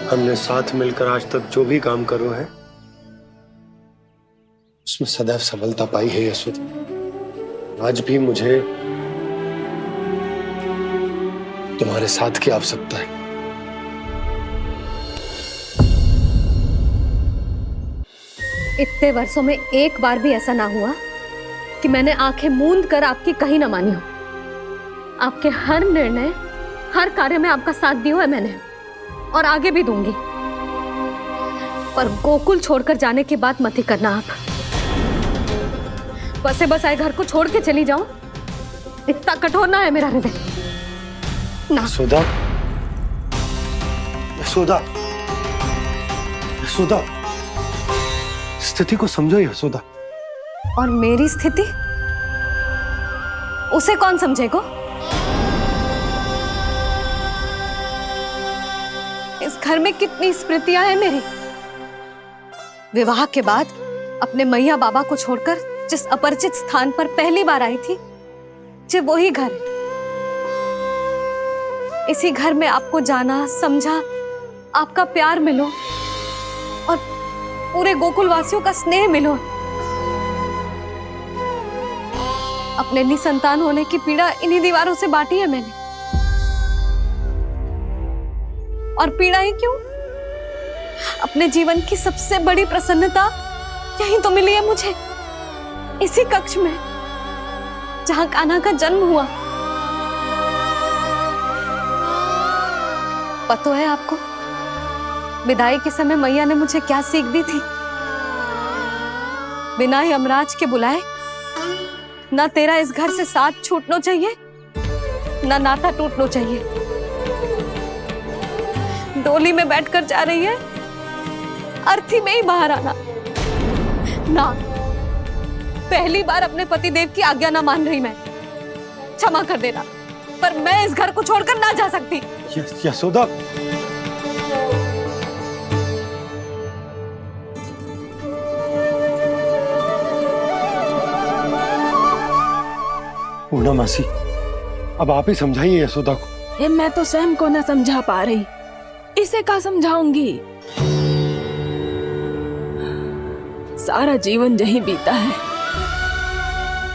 हमने साथ मिलकर आज तक जो भी काम करो है उसमें सदैव सफलता पाई है यशोदा। आज भी मुझे तुम्हारे साथ की आवश्यकता है। इतने वर्षों में एक बार भी ऐसा ना हुआ कि मैंने आंखें मूंद कर आपकी कहीं ना मानी हो। आपके हर निर्णय, हर कार्य में आपका साथ दिया है मैंने, और आगे भी दूंगी। पर गोकुल छोड़कर जाने की बात मत ही करना आप। बसे बसाए घर को छोड़ के चली जाओ, इतना कठोर ना है मेरा हृदय ना। यशोदा, यशोदा, यशोदा, स्थिति को समझो यशोदा। और मेरी स्थिति उसे कौन समझेगा? इस घर में कितनी स्मृतियां हैं मेरी। विवाह के बाद अपने मैया बाबा को छोड़कर जिस अपरिचित स्थान पर पहली बार आई थी, जो वही घर है। इसी घर में आपको जाना, समझा, आपका प्यार मिलो और पूरे गोकुल वासियों का स्नेह मिलो। अपने निसंतान होने की पीड़ा इन्हीं दीवारों से बांटी है मैंने। और पीड़ा ही क्यों? अपने जीवन की सबसे बड़ी प्रसन्नता यहीं तो मिली है मुझे, इसी कक्ष में जहां कान्हा का जन्म हुआ। पता है आपको विदाई के समय मैया ने मुझे क्या सीख दी थी? बिना यमराज के बुलाए ना तेरा इस घर से साथ छूटना चाहिए, ना नाता टूटना चाहिए। डोली में बैठकर जा रही है, अर्थी में ही बाहर आना ना। पहली बार अपने पति देव की आज्ञा ना मान रही मैं, क्षमा कर देना, पर मैं इस घर को छोड़कर ना जा सकती। यशोदा, पूर्णा मासी, अब आप ही समझाइए यशोदा को। ये मैं तो स्वयं को न समझा पा रही, इसे क्या समझाऊंगी? सारा जीवन यही बीता है,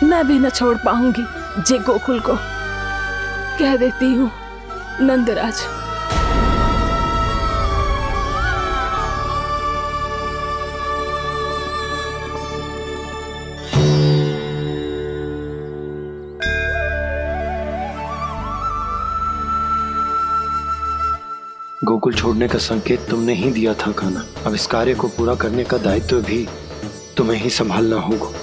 मैं भी न छोड़ पाऊंगी। जे गोकुल को कह देती हूँ नंदराज। गोकुल छोड़ने का संकेत तुमने ही दिया था कान्हा। अब इस कार्य को पूरा करने का दायित्व भी तुम्हें ही संभालना होगा।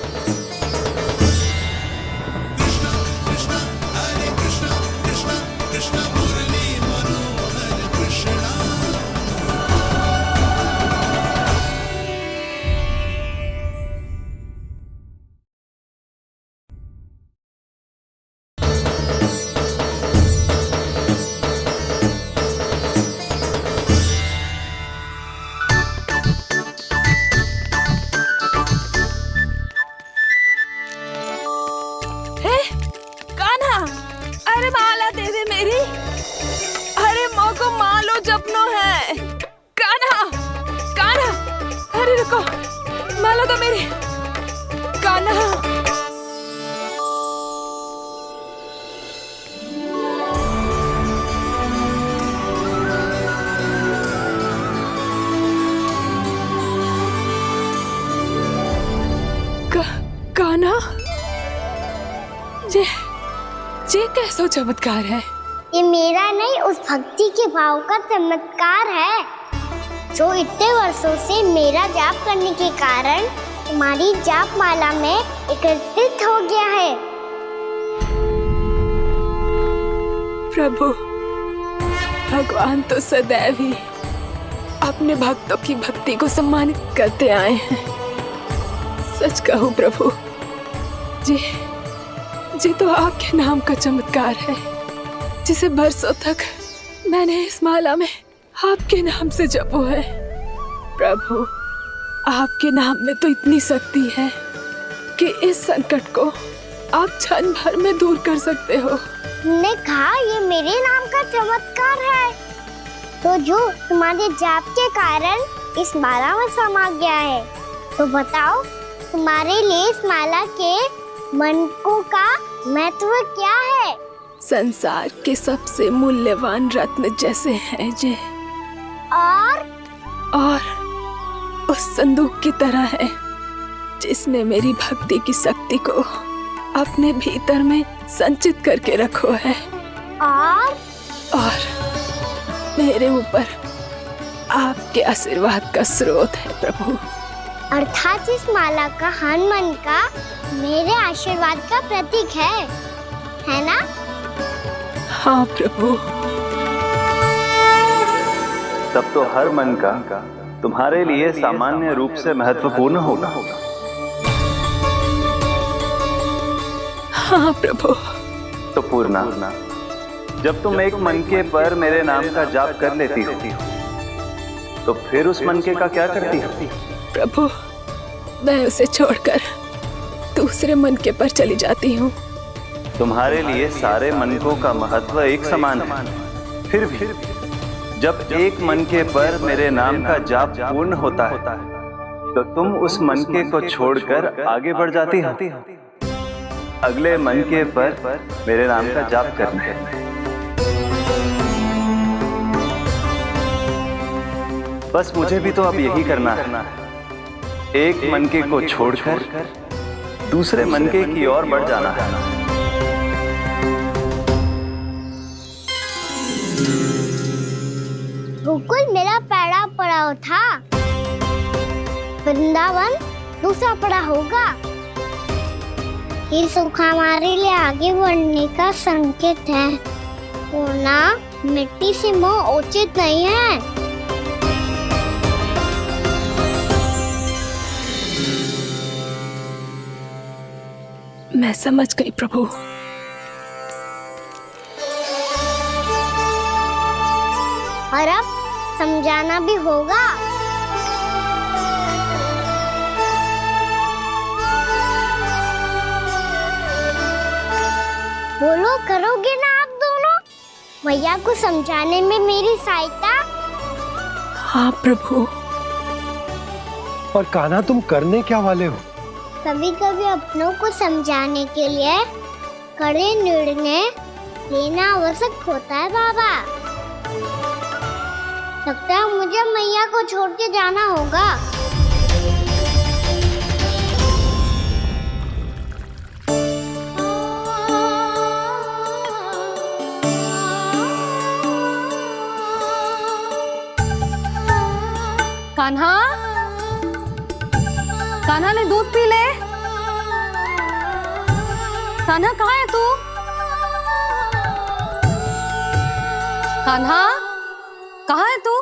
ये कैसा चमत्कार है? ये मेरा नहीं, उस भक्ति के भाव का चमत्कार है जो इतने वर्षों से मेरा जाप करने के कारण तुम्हारी जाप माला में एकत्रित हो गया है। प्रभु, भगवान तो सदैव ही अपने भक्तों की भक्ति को सम्मानित करते आए हैं। सच कहूँ प्रभु, जी तो आपके नाम का चमत्कार है, जिसे बरसों तक मैंने इस माला में आपके नाम से जपो है। प्रभु, आपके नाम में तो इतनी शक्ति है कि इस संकट को आप क्षण भर में दूर कर सकते हो। तुमने कहा ये मेरे नाम का चमत्कार है, तो जो तुम्हारे जाप के कारण इस माला में समा गया है, तो बताओ तुम्हारे लिए इस माला के मनकों का महत्व क्या है? संसार के सबसे मूल्यवान रत्न जैसे हैं जे, और उस संदूक की तरह है जिसने मेरी भक्ति की शक्ति को अपने भीतर में संचित करके रखो है, और मेरे ऊपर आपके आशीर्वाद का स्रोत है प्रभु। अर्थात इस माला का हनुमान का मेरे आशीर्वाद का प्रतीक है ना? हाँ प्रभु। तब तो हर मन का तुम्हारे लिए सामान्य रूप से महत्वपूर्ण होगा। हाँ प्रभु। तो पूर्णा, जब तुम एक मनके पर मेरे नाम का जाप कर लेती हो, तो फिर उस मनके का क्या करती हो? प्रभु, मैं उसे छोड़कर दूसरे मनके पर चली जाती हूँ। तुम्हारे लिए सारे मनकों का महत्व एक समान है, फिर भी जब एक मनके पर मेरे नाम का जाप पूर्ण होता है, तो तुम उस मनके को छोड़कर आगे बढ़ जाती हो अगले मनके पर मेरे नाम का जाप करने। बस मुझे भी तो अब यही करना है, एक मनके को छोड़कर दूसरे मनके की ओर बढ़ जाना है। गोकुल मेरा पैड़ा पड़ा था, वृंदावन दूसरा पड़ा होगा। ये सुख हमारे लिए आगे बढ़ने का संकेत है। सोना मिट्टी से मोह उचित नहीं है। मैं समझ गई प्रभु। और अब समझाना भी होगा। बोलो, करोगे ना आप दोनों? मैया को समझाने में मेरी सहायता? हाँ प्रभु। और कान्हा, तुम करने क्या वाले हो? कभी कभी अपनों को समझाने के लिए कड़े निर्णय लेना आवश्यक होता है बाबा। लगता है मुझे मैया को छोड़ के जाना होगा। कान्हा, कान्हा ने दूध पी ले। कान्हा कहाँ है तू? कान्हा कहाँ है तू?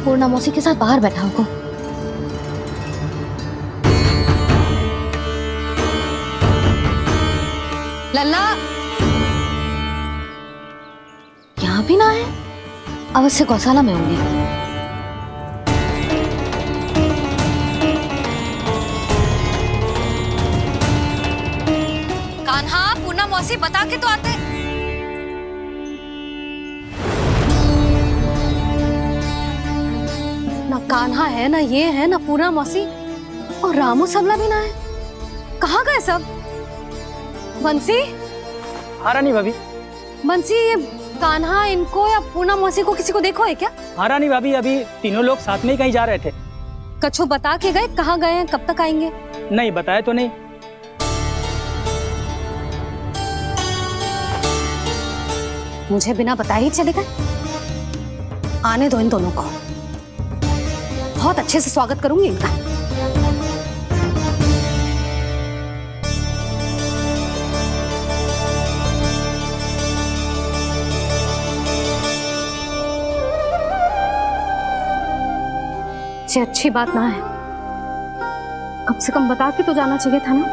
पूर्णा मौसी के साथ बाहर बैठा होगा। लल्ला यहाँ भी ना है। अवश्य गौशाला में होंगे। कान्हा, पूर्णा मौसी बता के तो आते। ना कान्हा है, ना ये है, ना पूर्णा मौसी, और रामू सबला भी ना है। कहाँ गए सब? बंसी? हाँ रानी भाभी। बंसी, ये कान्हा इनको या पूर्णा मौसी को किसी को देखो है क्या? हाँ रानी भाभी, अभी तीनों लोग साथ में ही कहीं जा रहे थे। कछु बता के गए कहाँ गए हैं, कब तक आएंगे? नहीं बताया तो नहीं। मुझे बिना बताए ही चले गए। आने दो इन दोनों को, बहुत अच्छे से स्वागत करूंगी इनका। ये अच्छी बात ना है। कम से कम बता के तो जाना चाहिए था ना।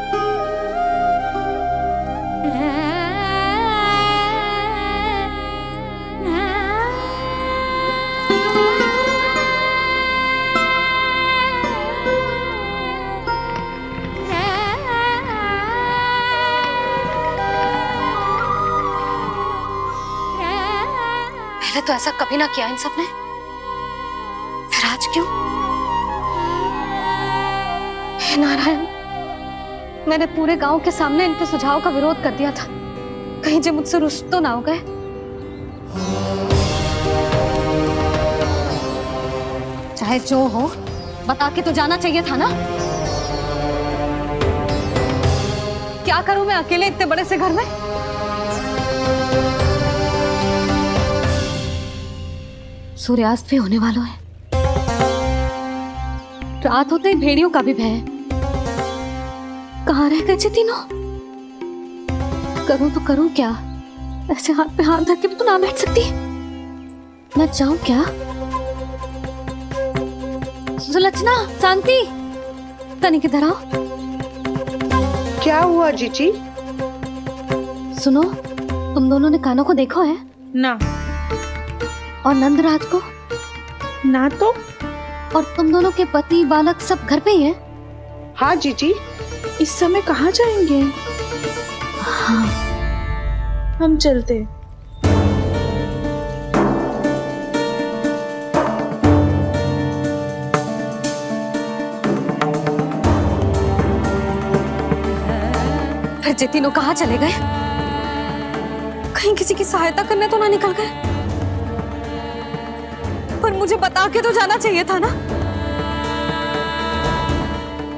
पहले तो ऐसा कभी ना किया इन सब ने, फिर आज क्यों? हे नारायण, मैंने पूरे गांव के सामने इनके सुझाव का विरोध कर दिया था। कहीं जो मुझसे रुष्ट तो ना हो गए। चाहे जो हो, बता के तो जाना चाहिए था ना। क्या करूं मैं अकेले इतने बड़े से घर में? सूर्यास्त भी होने वाला है। रात होते ही भेड़ियों का भी भय है। कहाँ रह गए थे तीनों? करूं तो करूं क्या? ऐसे हाथ पे हाथ धर के तो ना बैठ सकती। मैं जाऊं क्या? सुलक्षणा, शांति, तनिक इधर आओ। क्या हुआ जीजी? सुनो, तुम दोनों ने कान्हा को देखा है? ना। और नंदराज को? ना तो। और तुम दोनों के पति बालक सब घर पे ही हैं? हाँ जीजी। इस समय कहाँ जाएंगे? हाँ। हम चलते। फिर ये तीनों कहाँ चले गए? कहीं किसी की सहायता करने तो ना निकल गए? पर मुझे बता के तो जाना चाहिए था ना।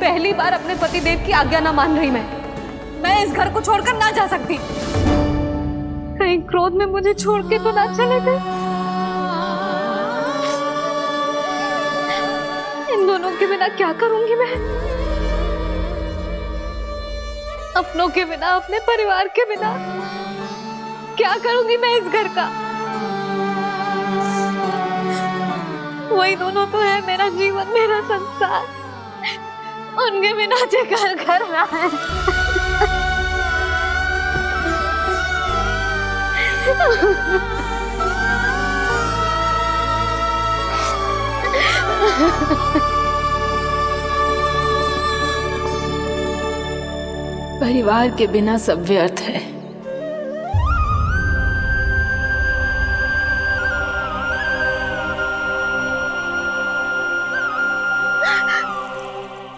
पहली बार अपने पतिदेव की आज्ञा ना मान रही मैं इस घर को छोड़कर ना जा सकती। कहीं क्रोध में मुझे छोड़ के तो ना चले गए। इन दोनों के बिना क्या करूंगी मैं? अपनों के बिना, अपने परिवार के बिना क्या करूंगी मैं इस घर का? वही दोनों तो है मेरा जीवन, मेरा संसार। उनके बिना जो घर घर रहा है। परिवार के बिना सब व्यर्थ है।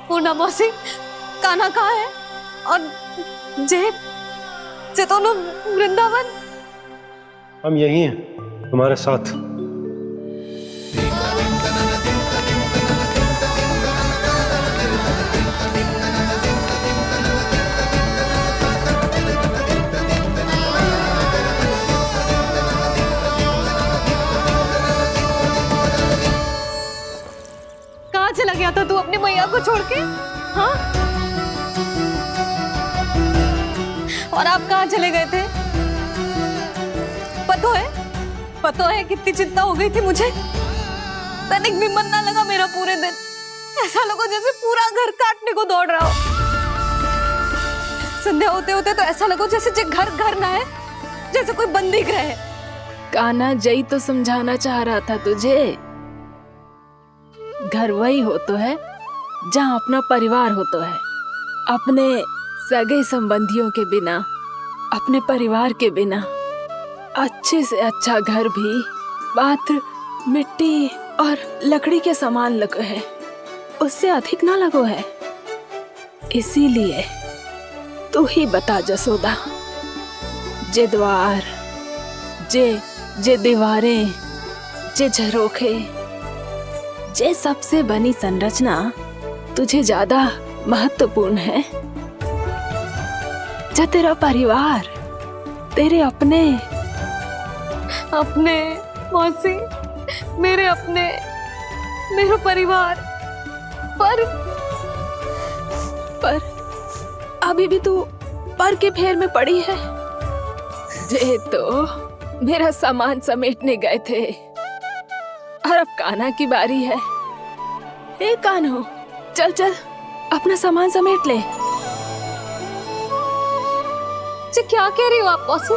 पूर्णा मौसी, कान्हा कहाँ है? और जे दोनों वृंदावन? हम यही हैं तुम्हारे साथ। कहाँ चला गया था तू अपनी मैया को छोड़ के? हाँ? और आप कहाँ चले गए थे? पता है कितनी चिंता हो गई थी मुझे। तनिक भी मन ना लगा मेरा पूरे दिन। ऐसा लगा जैसे पूरा घर काटने को दौड़ रहा हो। संध्या होते होते तो ऐसा लगा जैसे घर घर ना है, जैसे कोई बंदी गृह है। कान्हा जई तो समझाना चाह रहा था तुझे। घर वही हो तो है जहाँ अपना परिवार हो तो है। अपने सगे संबंधियों के बिना, अपने परिवार के बिना अच्छे से अच्छा घर भी पात्र मिट्टी और लकड़ी के समान लगो है, उससे अधिक ना लगो है। इसीलिए तू ही बता जसोदा, जे द्वार, जे दीवारें, जे झरोखे, जे सबसे बनी संरचना तुझे ज्यादा महत्वपूर्ण है? जो तेरा परिवार, तेरे अपने मौसी, मेरा परिवार, पर अभी भी तू पर के फेर में पड़ी है। जे तो मेरा सामान समेटने गए थे और अब कान्हा की बारी है। ए कान्हो, चल चल अपना सामान समेट ले। क्या कह रही हो आप मौसी?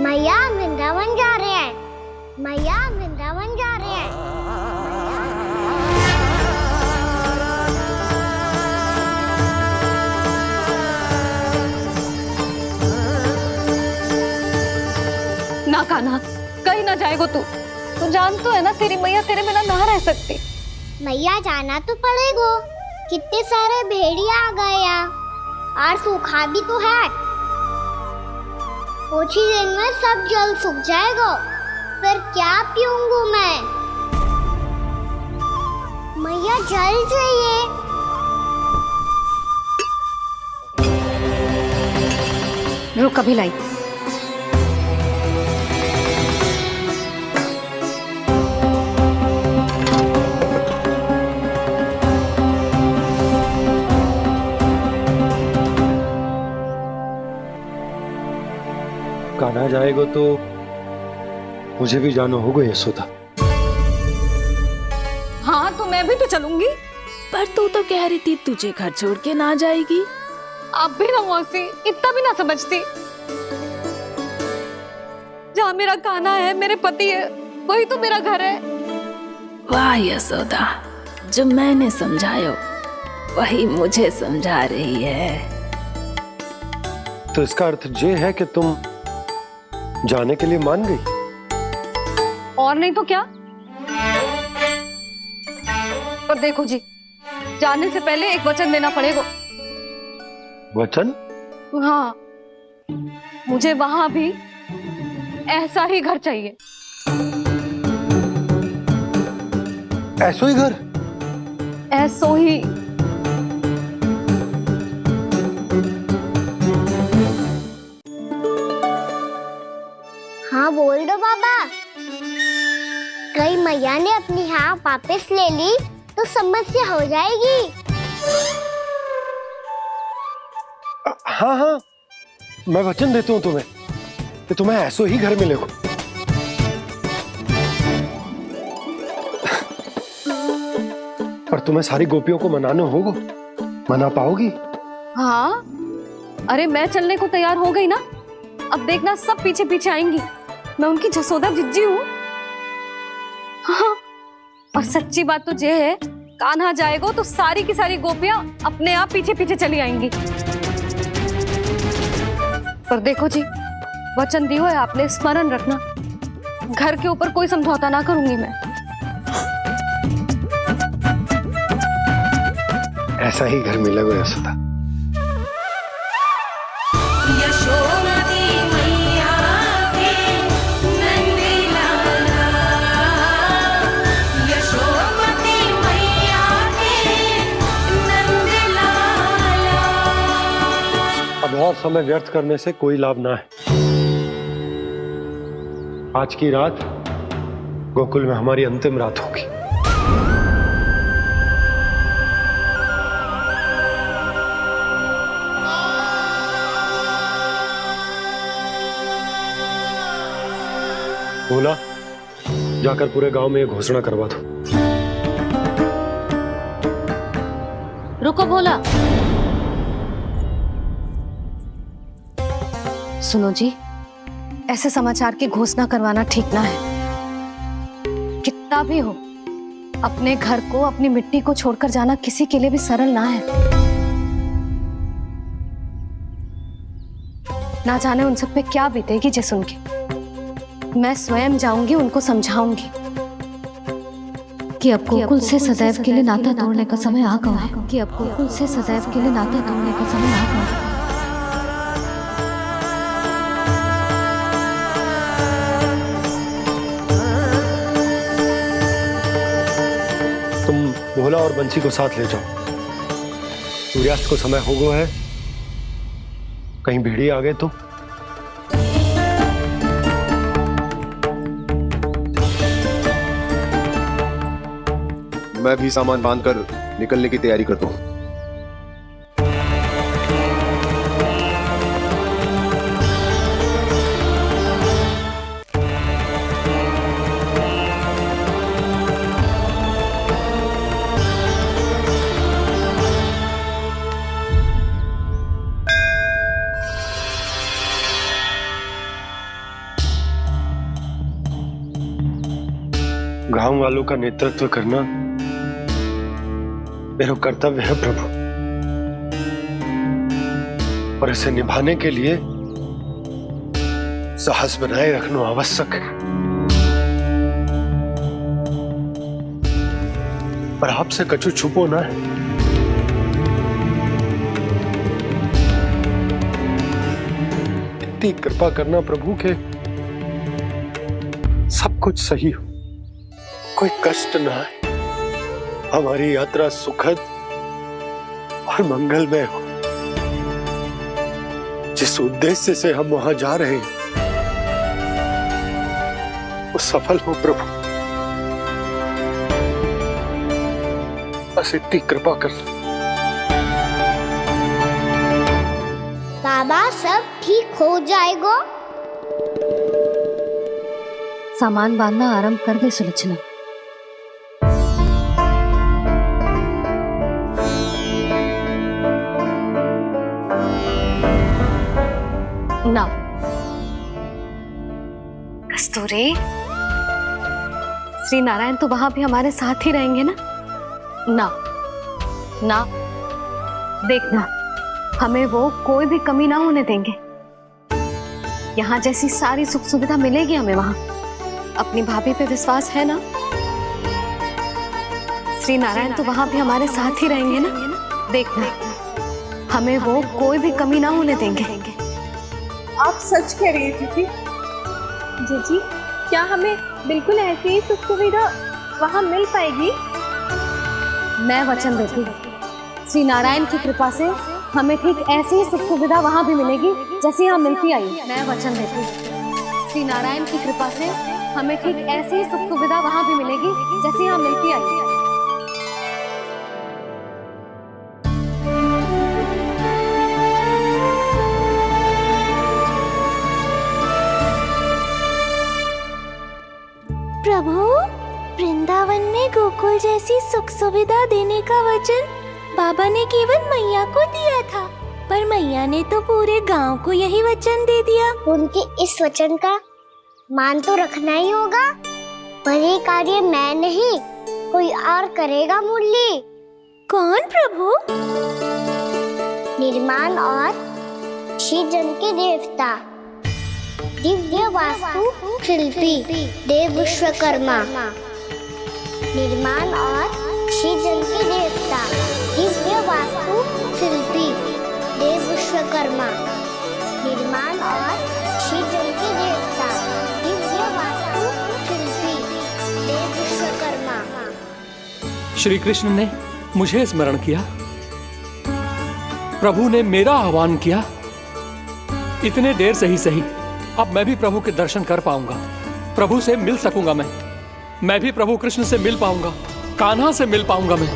मैया वृंदावन जा रहे हैं। मैया वृंदावन जा रहे हैं। ना कान्हा, कहीं ना जाएगो तू। तू जान तो है ना तेरी मैया तेरे बिना ना रह सकती। मैया जाना तो पड़ेगा। कितने सारे भेड़िया आ गए और सूखा भी तो है। कुछ ही दिन में सब जल सूख जाएगा। फिर क्या पीऊंगा मैं? मैया जल चाहिए। रुक, अभी लाई। कान्हा जाएगा तो मुझे भी जाना होगा यशोदा। हाँ तो मैं भी तो चलूंगी। पर तू तो कह रही थी तुझे घर छोड़ के ना जाएगी। आप भी ना मौसी, इतना भी ना समझती। जहाँ मेरा कान्हा है, मेरे पति है, वही तो मेरा घर है। वाह यशोदा, जो मैंने समझायो वही मुझे समझा रही है। तो इसका अर्थ ये है कि तुम जाने के लिए मान गई? और नहीं तो क्या। पर देखो जी, जाने से पहले एक वचन देना पड़ेगा। वचन? हाँ, मुझे वहां भी ऐसा ही घर चाहिए। ऐसा ही घर? ऐसो ही। हाँ बोल दो बाबा। कहीं मैया ने अपनी हाँ वापस ले ली तो समस्या हो जाएगी। हाँ हाँ, मैं वचन देता हूँ तुम्हें कि तुम्हें ऐसो ही घर मिलेगा। पर तुम्हें सारी गोपियों को मनाना होगा। मना पाओगी? हाँ, अरे मैं चलने को तैयार हो गई ना। अब देखना सब पीछे पीछे आएंगी। मैं उनकी जसोदा जिज्जी हूँ। हाँ, और सच्ची बात तो ये है, कान्हा जाएगा तो सारी की सारी गोपियां अपने आप पीछे पीछे चली आएंगी। पर देखो जी, वचन दियो है आपने, स्मरण रखना। घर के ऊपर कोई समझौता ना करूंगी मैं। ऐसा ही घर मिलेगा यशोदा। अब और समय व्यर्थ करने से कोई लाभ ना है। आज की रात गोकुल में हमारी अंतिम रात होगी। बोला, जाकर पूरे गांव में ये घोषणा करवा दो। रुको भोला। सुनो जी, ऐसे समाचार की घोषणा करवाना ठीक ना है। कितना भी हो, अपने घर को, अपनी मिट्टी को छोड़कर जाना किसी के लिए भी सरल ना है। ना जाने उन सब पे क्या बीतेगी जे सुन के। मैं स्वयं जाऊंगी, उनको समझाऊंगी कि अब गोकुल से सदैव के लिए नाता तोड़ने का समय आ गया है। कि अब गोकुल से सदैव के लिए नाता तोड़ने का समय आ गया है। तुम भोला और बंसी को साथ ले जाओ। सूर्यास्त को समय हो गया है, कहीं भेड़िए आ गए तो। मैं भी सामान बांधकर निकलने की तैयारी करता हूँ। गांव वालों का नेतृत्व करना मेरा कर्तव्य है प्रभु, और इसे निभाने के लिए साहस बनाए रखना आवश्यक है। पर आपसे कछु छुपो ना है। इतनी कृपा करना प्रभु के सब कुछ सही हो, कोई कष्ट ना है, हमारी यात्रा सुखद और मंगलमय हो। जिस उद्देश्य से हम वहां जा रहे हैं वो सफल हो प्रभु, बस इतनी कृपा कर। बाबा सब ठीक हो जाएगा। सामान बांधना आरंभ कर दे सुलोचना। ना कस्तूरी, श्री नारायण तो वहां भी हमारे साथ ही रहेंगे ना? ना ना, देखना हमें वो कोई भी कमी ना होने देंगे। यहाँ जैसी सारी सुख सुविधा मिलेगी हमें वहां। अपनी भाभी पे विश्वास है ना? श्री नारायण तो वहां भी हमारे साथ ही रहेंगे ना? देखना हमें वो कोई भी कमी ना होने देंगे। आप सच कह रही है जीजी। जीजी, क्या हमें बिल्कुल ऐसी ही सुख सुविधा वहाँ मिल पाएगी? मैं वचन देती हूँ, श्री नारायण की कृपा से हमें ठीक ऐसी ही सुख सुविधा वहाँ भी मिलेगी जैसी यहाँ मिलती आई। मैं वचन देती हूँ, श्री नारायण की कृपा से हमें ठीक ऐसी ही सुख सुविधा वहाँ भी मिलेगी जैसी यहाँ मिलती आई। प्रभु, वृंदावन में गोकुल जैसी सुख सुविधा देने का वचन बाबा ने केवल मैया को दिया था, पर मैया ने तो पूरे गांव को यही वचन दे दिया। उनके इस वचन का मान तो रखना ही होगा, पर ये कार्य मैं नहीं कोई और करेगा। मुरली कौन प्रभु? निर्माण और सृजन के देवता, दिव्य वास्तु शिल्पी देव विश्वकर्मा। निर्माण और सृजन के देवता, दिव्य वास्तु शिल्पी देव विश्वकर्मा। निर्माण और सृजन के देवता, दिव्य वास्तु शिल्पी देव विश्वकर्मा। श्री कृष्ण ने मुझे स्मरण किया, प्रभु ने मेरा आह्वान किया। इतने देर से ही सही, अब मैं भी प्रभु के दर्शन कर पाऊंगा, प्रभु से मिल सकूंगा। मैं भी प्रभु कृष्ण से मिल पाऊंगा, कान्हा से मिल पाऊंगा मैं।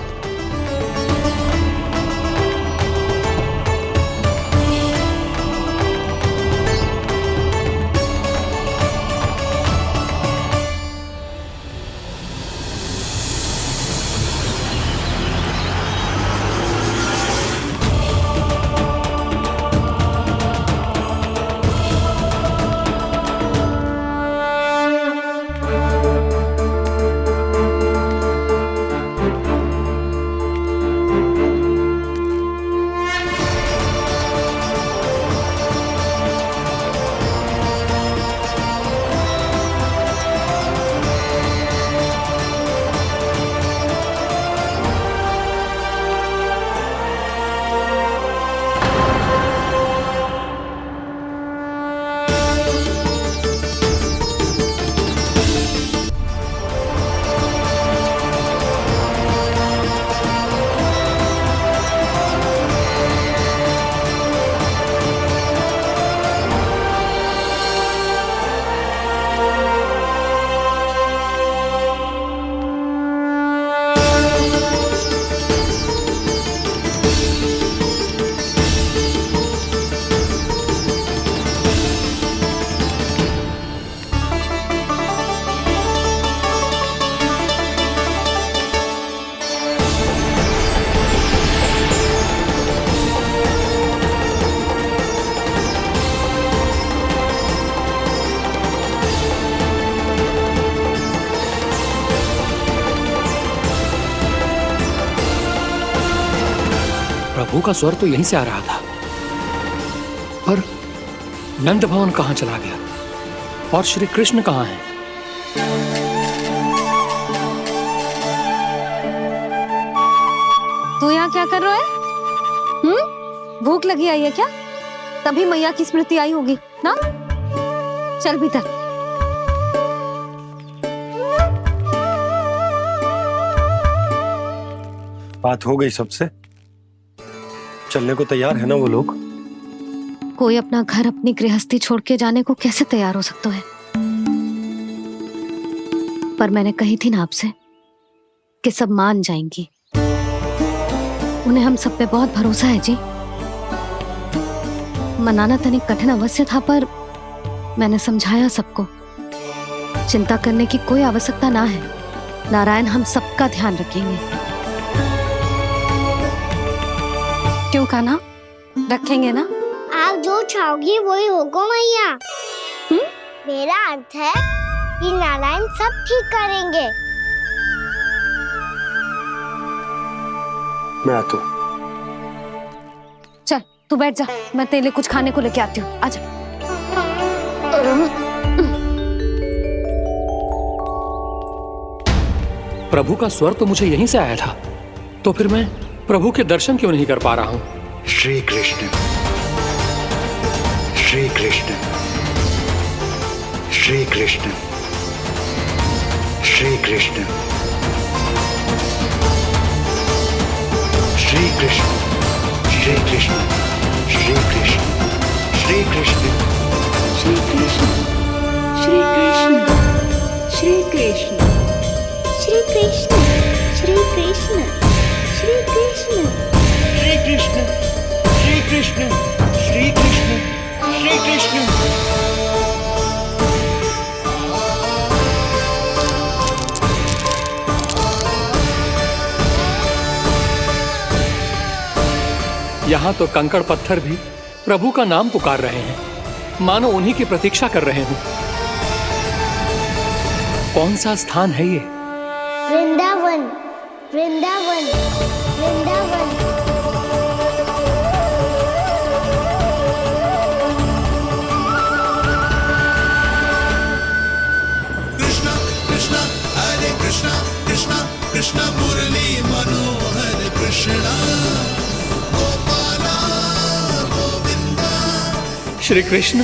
प्रभु का स्वर तो यहीं से आ रहा था, पर नंद भवन कहां चला गया और श्री कृष्ण कहां हैं? तू यहाँ क्या कर रहा है? भूख लगी आई है क्या? तभी मैया की स्मृति आई होगी ना? चल भीतर। बात हो गई सबसे? चलने को तैयार है ना वो लोग? कोई अपना घर, अपनी गृहस्थी छोड़ के जाने को कैसे तैयार हो सकता है? पर मैंने कही थी ना आपसे कि सब मान जाएंगी। उन्हें हम सब पे बहुत भरोसा है जी। मनाना तनिक कठिन अवश्य था, पर मैंने समझाया सबको। चिंता करने की कोई आवश्यकता ना है, नारायण हम सबका ध्यान रखेंगे। क्यों कान्हा, रखेंगे ना? आप जो चाहोगी वही होगा मैया। मेरा अर्थ है कि नारायण सब ठीक करेंगे। मैं आता हूँ। चल तू बैठ जा, मैं तेरे लिए कुछ खाने को लेके आती हूँ। आजा। प्रभु का स्वर तो मुझे यहीं से आया था, तो फिर मैं प्रभु के दर्शन क्यों नहीं कर पा रहा हूँ? श्री कृष्ण, श्री कृष्ण, श्री कृष्ण, श्री कृष्ण। श्री कृष्ण श्री कृष्ण श्री कृष्ण श्री कृष्ण श्री कृष्ण श्री कृष्ण श्री कृष्ण श्री कृष्ण श्री कृष्ण श्री कृष्ण श्री कृष्ण श्री कृष्ण श्री कृष्ण श्री कृष्ण। यहाँ तो कंकड़ पत्थर भी प्रभु का नाम पुकार रहे हैं, मानो उन्हीं की प्रतीक्षा कर रहे हों। कौन सा स्थान है ये? वृंदावन वृंदावन वृंदावन। कृष्ण कृष्ण हरे कृष्ण कृष्ण कृष्ण मुरली मनोहर कृष्णा गोपाला गोविंदा। श्री कृष्ण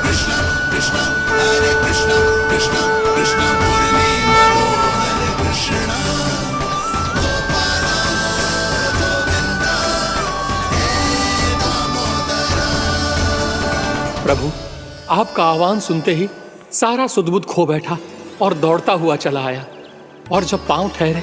कृष्ण कृष्ण हरे कृष्ण कृष्ण कृष्ण मुरली मनोहर कृष्णा गोपाला गोविंदा हे दामोदरा। प्रभु, आपका आह्वान सुनते ही सारा सुध बुध खो बैठा और दौड़ता हुआ चला आया, और जब पांव ठहरे